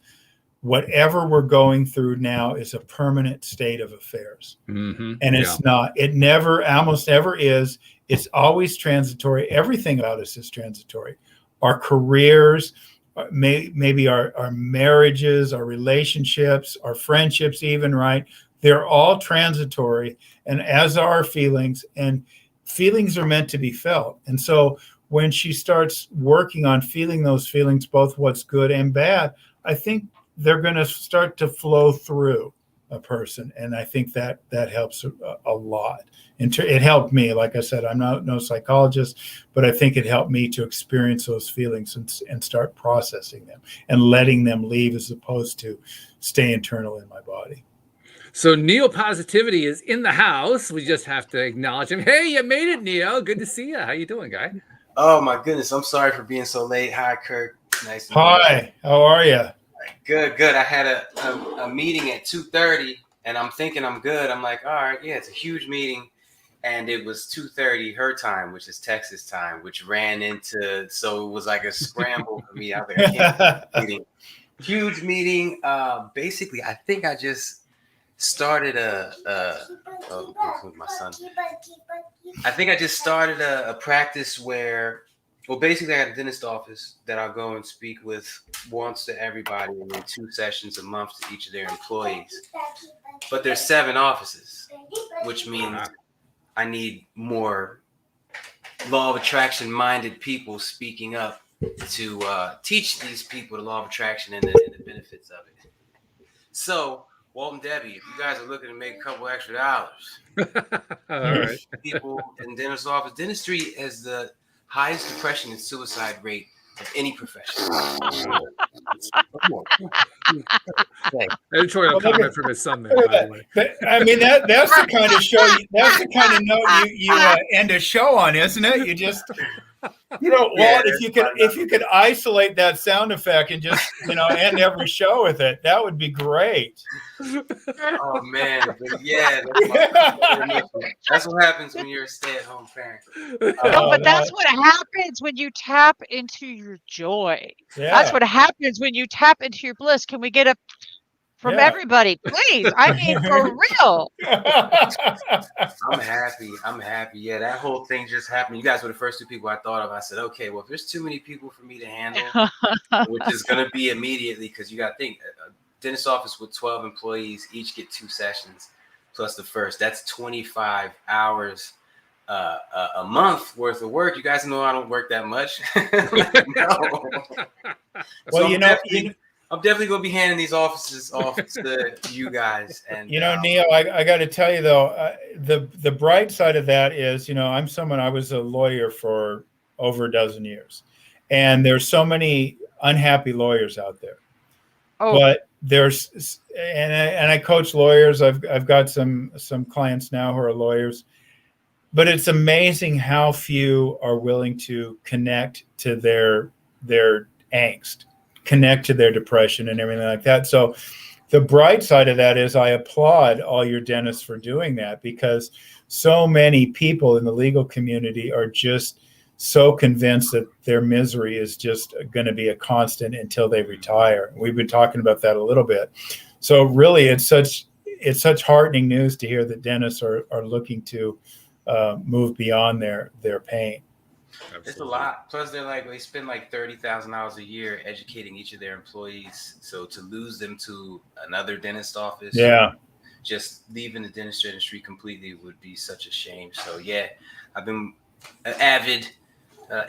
whatever we're going through now is a permanent state of affairs. Mm-hmm. And it's not. It never, almost ever is. It's always transitory. Everything about us is transitory. Our careers, maybe our marriages, our relationships, our friendships even, right? They're all transitory, and as are our feelings, and feelings are meant to be felt. And so when she starts working on feeling those feelings, both what's good and bad, I think they're going to start to flow through a person. And I think that helps a lot. And it helped me. Like I said, I'm no psychologist, but I think it helped me to experience those feelings and start processing them and letting them leave, as opposed to stay internal in my body. So Neo Positivity is in the house. We just have to acknowledge him. Hey, you made it, Neo. Good to see you. How you doing, guy? Oh my goodness, I'm sorry for being so late. Hi, Kirk. Nice to meet you. Hi, how are you? Good. I had a meeting at 2:30, and I'm thinking I'm good. I'm like, all right, yeah, it's a huge meeting, and it was 2:30 her time, which is Texas time, which ran into, so it was like a scramble for me. I was like, I can't meeting. Huge meeting. Basically, I think I just started my son. I think I just started a practice where, well, basically I got a dentist office that I'll go and speak with once to everybody, and then 2 sessions a month to each of their employees. But there's 7 offices, which means I need more law of attraction minded people speaking up to teach these people the law of attraction and the benefits of it. So, Walt and Debbie, if you guys are looking to make a couple extra dollars, All right. people in dentist's office, dentistry has the highest depression and suicide rate of any profession. Editorial comment from his son there, by the way. I mean, that's the kind of show. That's the kind of note you end a show on, isn't it? You just, Walt, if you could isolate that sound effect and just, end every show with it, that would be great. Oh man, but yeah, that's what happens when you're a stay-at-home parent. No, but that's what happens when you tap into your joy. Yeah. That's what happens when you tap into your bliss. Can we get a from everybody, please? I mean, for real. I'm happy. Yeah, that whole thing just happened. You guys were the first two people I thought of. I said, okay, well, if there's too many people for me to handle, which is going to be immediately, because you got to think, a dentist office with 12 employees, each get 2 sessions, plus the first. That's 25 hours a month worth of work. You guys know I don't work that much. No. Well, so I'm definitely going to be handing these offices off to you guys. And Neil, I got to tell you though, the bright side of that is, I was a lawyer for over a dozen years, and there's so many unhappy lawyers out there. Oh. But there's, and I coach lawyers. I've got some clients now who are lawyers, but it's amazing how few are willing to connect to their angst, connect to their depression and everything like that. So the bright side of that is I applaud all your dentists for doing that, because so many people in the legal community are just so convinced that their misery is just going to be a constant until they retire. We've been talking about that a little bit. So really it's such heartening news to hear that dentists are looking to move beyond their pain. Absolutely. It's a lot. Plus, they spend like $30,000 a year educating each of their employees. So to lose them to another dentist office, just leaving the dentistry industry completely would be such a shame. So yeah, I've been an avid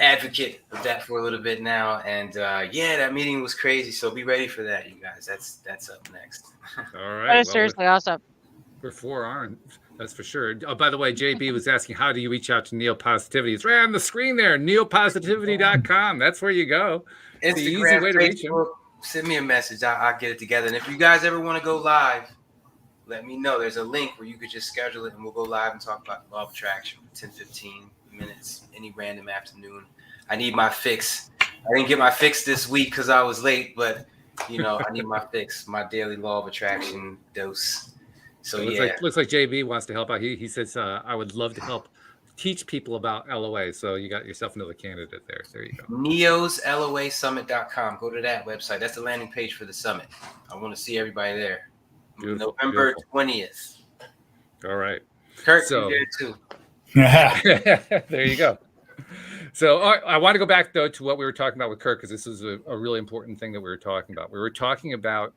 advocate of that for a little bit now, and that meeting was crazy. So be ready for that, you guys. That's up next. All right. That is seriously awesome. We're 4 on. That's for sure. Oh, by the way, JB was asking, how do you reach out to Neo Positivity? It's right on the screen there, neopositivity.com. That's where you go. It's the easy way to reach him. Send me a message. I'll get it together. And if you guys ever want to go live, let me know. There's a link where you could just schedule it, and we'll go live and talk about the law of attraction for 10, 15 minutes, any random afternoon. I need my fix. I didn't get my fix this week because I was late, but, I need my fix, my daily law of attraction dose. So looks like JB wants to help out. He says, I would love to help teach people about LOA. So you got yourself another candidate there. There you go. neosloasummit.com. Go to that website. That's the landing page for the summit. I want to see everybody there. Beautiful, November 20th. All right. Kirk, you're Yeah. there too. There you go. So I want to go back, though, to what we were talking about with Kirk, because this is a really important thing that we were talking about. We were talking about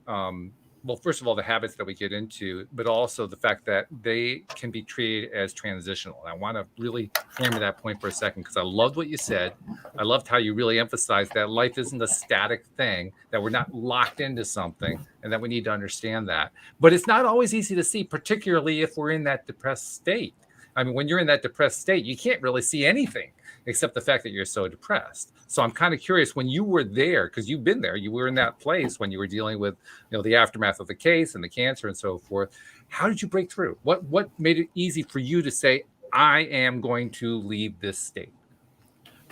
well, first of all, the habits that we get into, but also the fact that they can be treated as transitional. And I want to really hammer that point for a second, because I loved what you said. I loved how you really emphasized that life isn't a static thing, that we're not locked into something, and that we need to understand that. But it's not always easy to see, particularly if we're in that depressed state. I mean, when you're in that depressed state, you can't really see anything except the fact that you're so depressed. So I'm kind of curious, when you were there, because you've been there, you were in that place when you were dealing with, the aftermath of the case and the cancer and so forth. How did you break through? What made it easy for you to say, I am going to leave this state?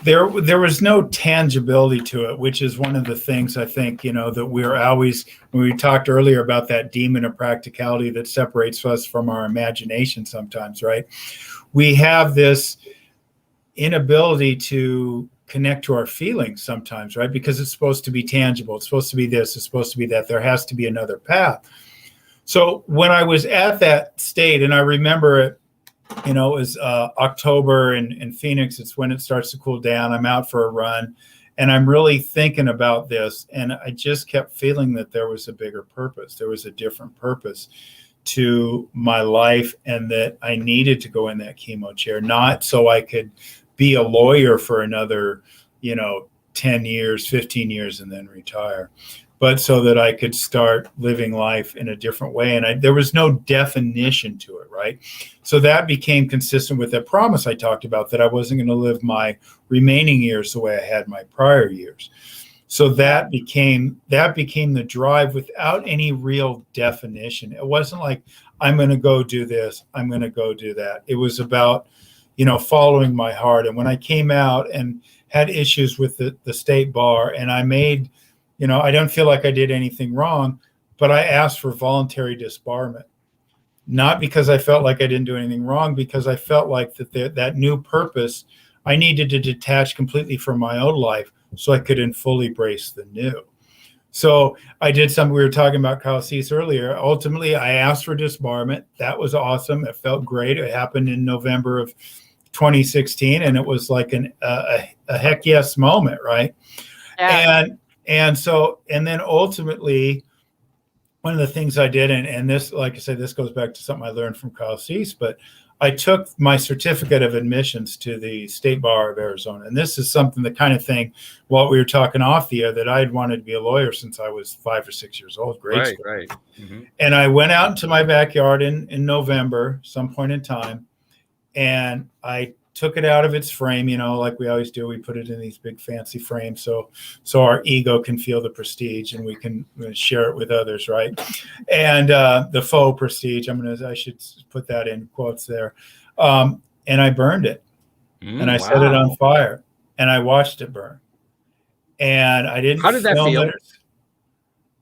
There was no tangibility to it, which is one of the things I think, that we're always, when we talked earlier about that demon of practicality that separates us from our imagination sometimes, right? We have this inability to connect to our feelings sometimes, right? Because it's supposed to be tangible. It's supposed to be this. It's supposed to be that. There has to be another path. So when I was at that state, and I remember it, it was October in Phoenix. It's when it starts to cool down. I'm out for a run, and I'm really thinking about this. And I just kept feeling that there was a bigger purpose. There was a different purpose to my life, and that I needed to go in that chemo chair, not so I could be a lawyer for another, 10 years, 15 years, and then retire, but so that I could start living life in a different way. And there was no definition to it, right? So that became consistent with that promise I talked about, that I wasn't going to live my remaining years the way I had my prior years. So that became the drive without any real definition. It wasn't like, I'm going to go do this, I'm going to go do that. It was about, following my heart. And when I came out and had issues with the state bar, and I made, I don't feel like I did anything wrong, but I asked for voluntary disbarment. Not because I felt like I didn't do anything wrong, because I felt like that new purpose, I needed to detach completely from my own life so I could fully embrace the new. So I did something. We were talking about Kyle Cease earlier. Ultimately, I asked for disbarment. That was awesome. It felt great. It happened in November of 2016, and it was like a heck yes moment, right? Yeah. And then ultimately, one of the things I did, and this, like I said, this goes back to something I learned from Kyle Cease, but I took my certificate of admissions to the State Bar of Arizona. And this is something, the kind of thing, while we were talking off the air, that I'd wanted to be a lawyer since I was 5 or 6 years old, grade school. Right. Mm-hmm. And I went out into my backyard in November, some point in time, and I took it out of its frame, like we always do. We put it in these big fancy frames so our ego can feel the prestige and we can share it with others, right? And the faux prestige, I should put that in quotes there. And I burned it, and I set it on fire, and I watched it burn. And I didn't. How did that feel?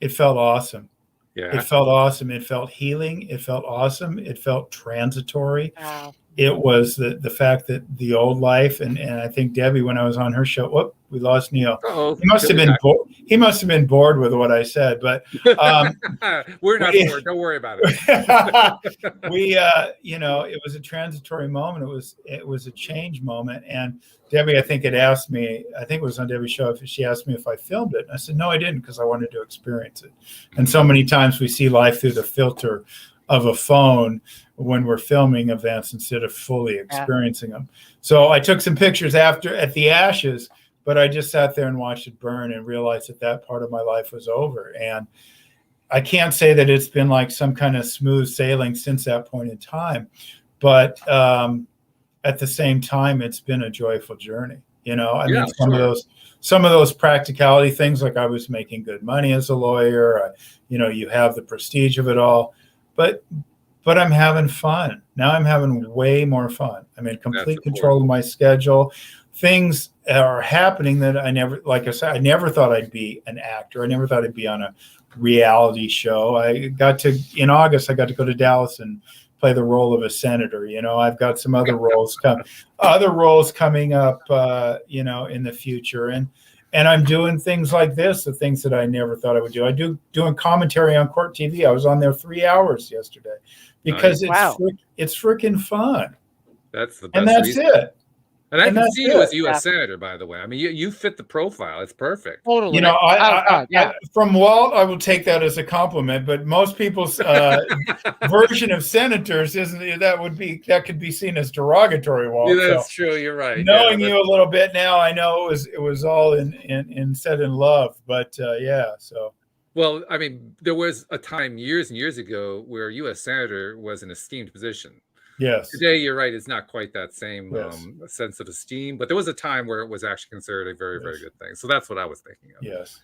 It felt awesome. Yeah. It felt awesome. It felt healing. It felt awesome. It felt transitory. Wow. It was the fact that the old life, and I think Debbie, when I was on her show, whoop, we lost Neil. Uh-oh. He must have been bored with what I said, but we're not bored. Don't worry about it. It was a transitory moment. It was a change moment. And Debbie, I think had asked me, I think it was on Debbie's show, if she asked me if I filmed it. And I said, no, I didn't, because I wanted to experience it. And so many times we see life through the filter of a phone when we're filming events instead of fully experiencing them. So I took some pictures at the ashes, but I just sat there and watched it burn and realized that part of my life was over. And I can't say that it's been like some kind of smooth sailing since that point in time, but at the same time, it's been a joyful journey. Some of those practicality things, like I was making good money as a lawyer, you have the prestige of it all, but I'm having fun. Now I'm having way more fun. I'm in complete control of my schedule. Things are happening that I never thought I'd be an actor. I never thought I'd be on a reality show. In August, I got to go to Dallas and play the role of a senator. I've got some other roles coming up, in the future. And I'm doing things like this, the things that I never thought I would do. Doing commentary on Court TV. I was on there 3 hours yesterday because it's freaking fun. That's the best. And that's reason. it. And I can see you as U.S. Senator, by the way. I mean, you fit the profile. It's perfect. Totally. From Walt, I will take that as a compliment. But most people's version of senators that could be seen as derogatory. Walt, yeah, that's true. You're right. Knowing you a little bit now, I know it was all in said in love. But so. Well, I mean, there was a time years and years ago where U.S. Senator was an esteemed position. Yes. Today, you're right. It's not quite that same sense of esteem, but there was a time where it was actually considered a very, very good thing. So that's what I was thinking of. Yes.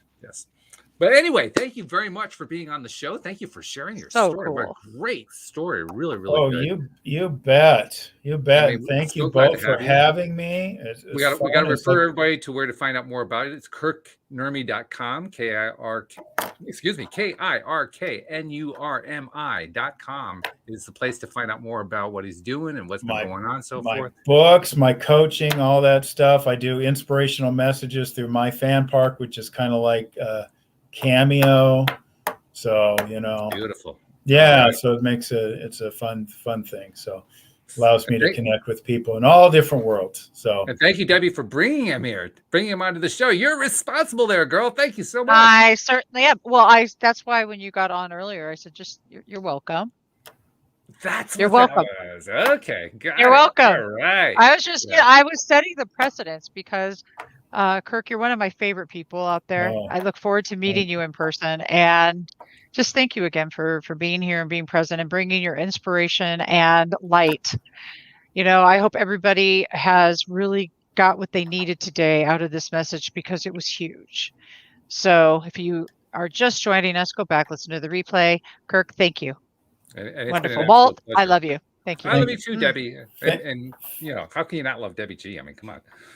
But anyway, thank you very much for being on the show. Thank you for sharing your story. Cool. What a great story. Really, really good. You bet. You bet. I mean, thank you both for having me. We got to refer everybody to where to find out more about it. It's kirknurmi.com, KIRKNURMI.com is the place to find out more about what he's doing and what's been going on, so forth. My books, my coaching, all that stuff. I do inspirational messages through my fan park, which is kind of like Cameo. So, beautiful. Yeah. Right. So it makes it's a fun thing. So allows me to connect with people in all different worlds. So, and thank you, Debbie, for bringing him here, bringing him onto the show. You're responsible there, girl. Thank you so much. I certainly am. Well, that's why when you got on earlier, I said, you're welcome. That's You're what that welcome. was. Okay. Got You're it. welcome. All right. I was just, Yeah. I was setting the precedence because, Kirk, you're one of my favorite people out there. Oh, I look forward to meeting you in person, and just thank you again for being here and being present and bringing your inspiration and light. I hope everybody has really got what they needed today out of this message because it was huge. So if you are just joining us, go back, listen to the replay. Kirk, thank you. And it's been an Wonderful. absolute Walt, I pleasure. love you. Thank you. I love you too, Mm. Debbie. Thank- And how can you not love Debbie G? I mean, come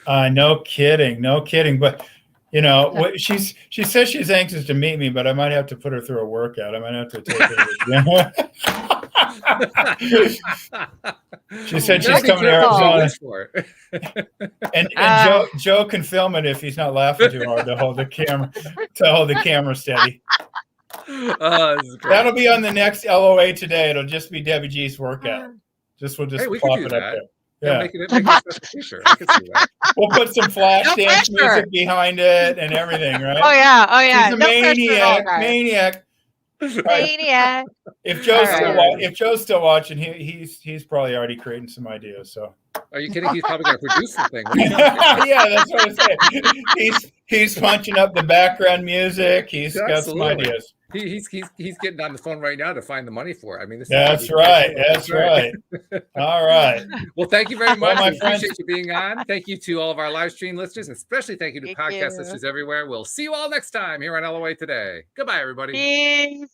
on. no kidding. But she says she's anxious to meet me, but I might have to put her through a workout. I might have to take her to the gym. She said she's Debbie, coming to careful what you Arizona. wish for. And Joe can film it if he's not laughing too hard to hold the camera steady. This is great. That'll be on the next LOA today. It'll just be Debbie G's workout. We'll just Hey, we could plop do it up that. there. Yeah, Yeah. make it a special feature. I can see that. We'll put some flash No dance pressure. music behind it and everything, right? Oh yeah. She's a No pressure at all, guys. maniac. Right. Maniac. If Joe's All still right. if Joe's still watching, he's probably already creating some ideas. So Are you kidding? He's probably going to produce the thing. What are you doing? yeah, that's what I'm saying. He's punching up the background music. He's got some Absolutely. ideas. He's getting on the phone right now to find the money for it. I mean, this That's right. That's right. All right. Well, thank you very much. my We friends. appreciate you being on. Thank you to all of our live stream listeners, and especially thank you to Thank podcast you. listeners everywhere. We'll see you all next time here on LOA Today. Goodbye, everybody. Peace.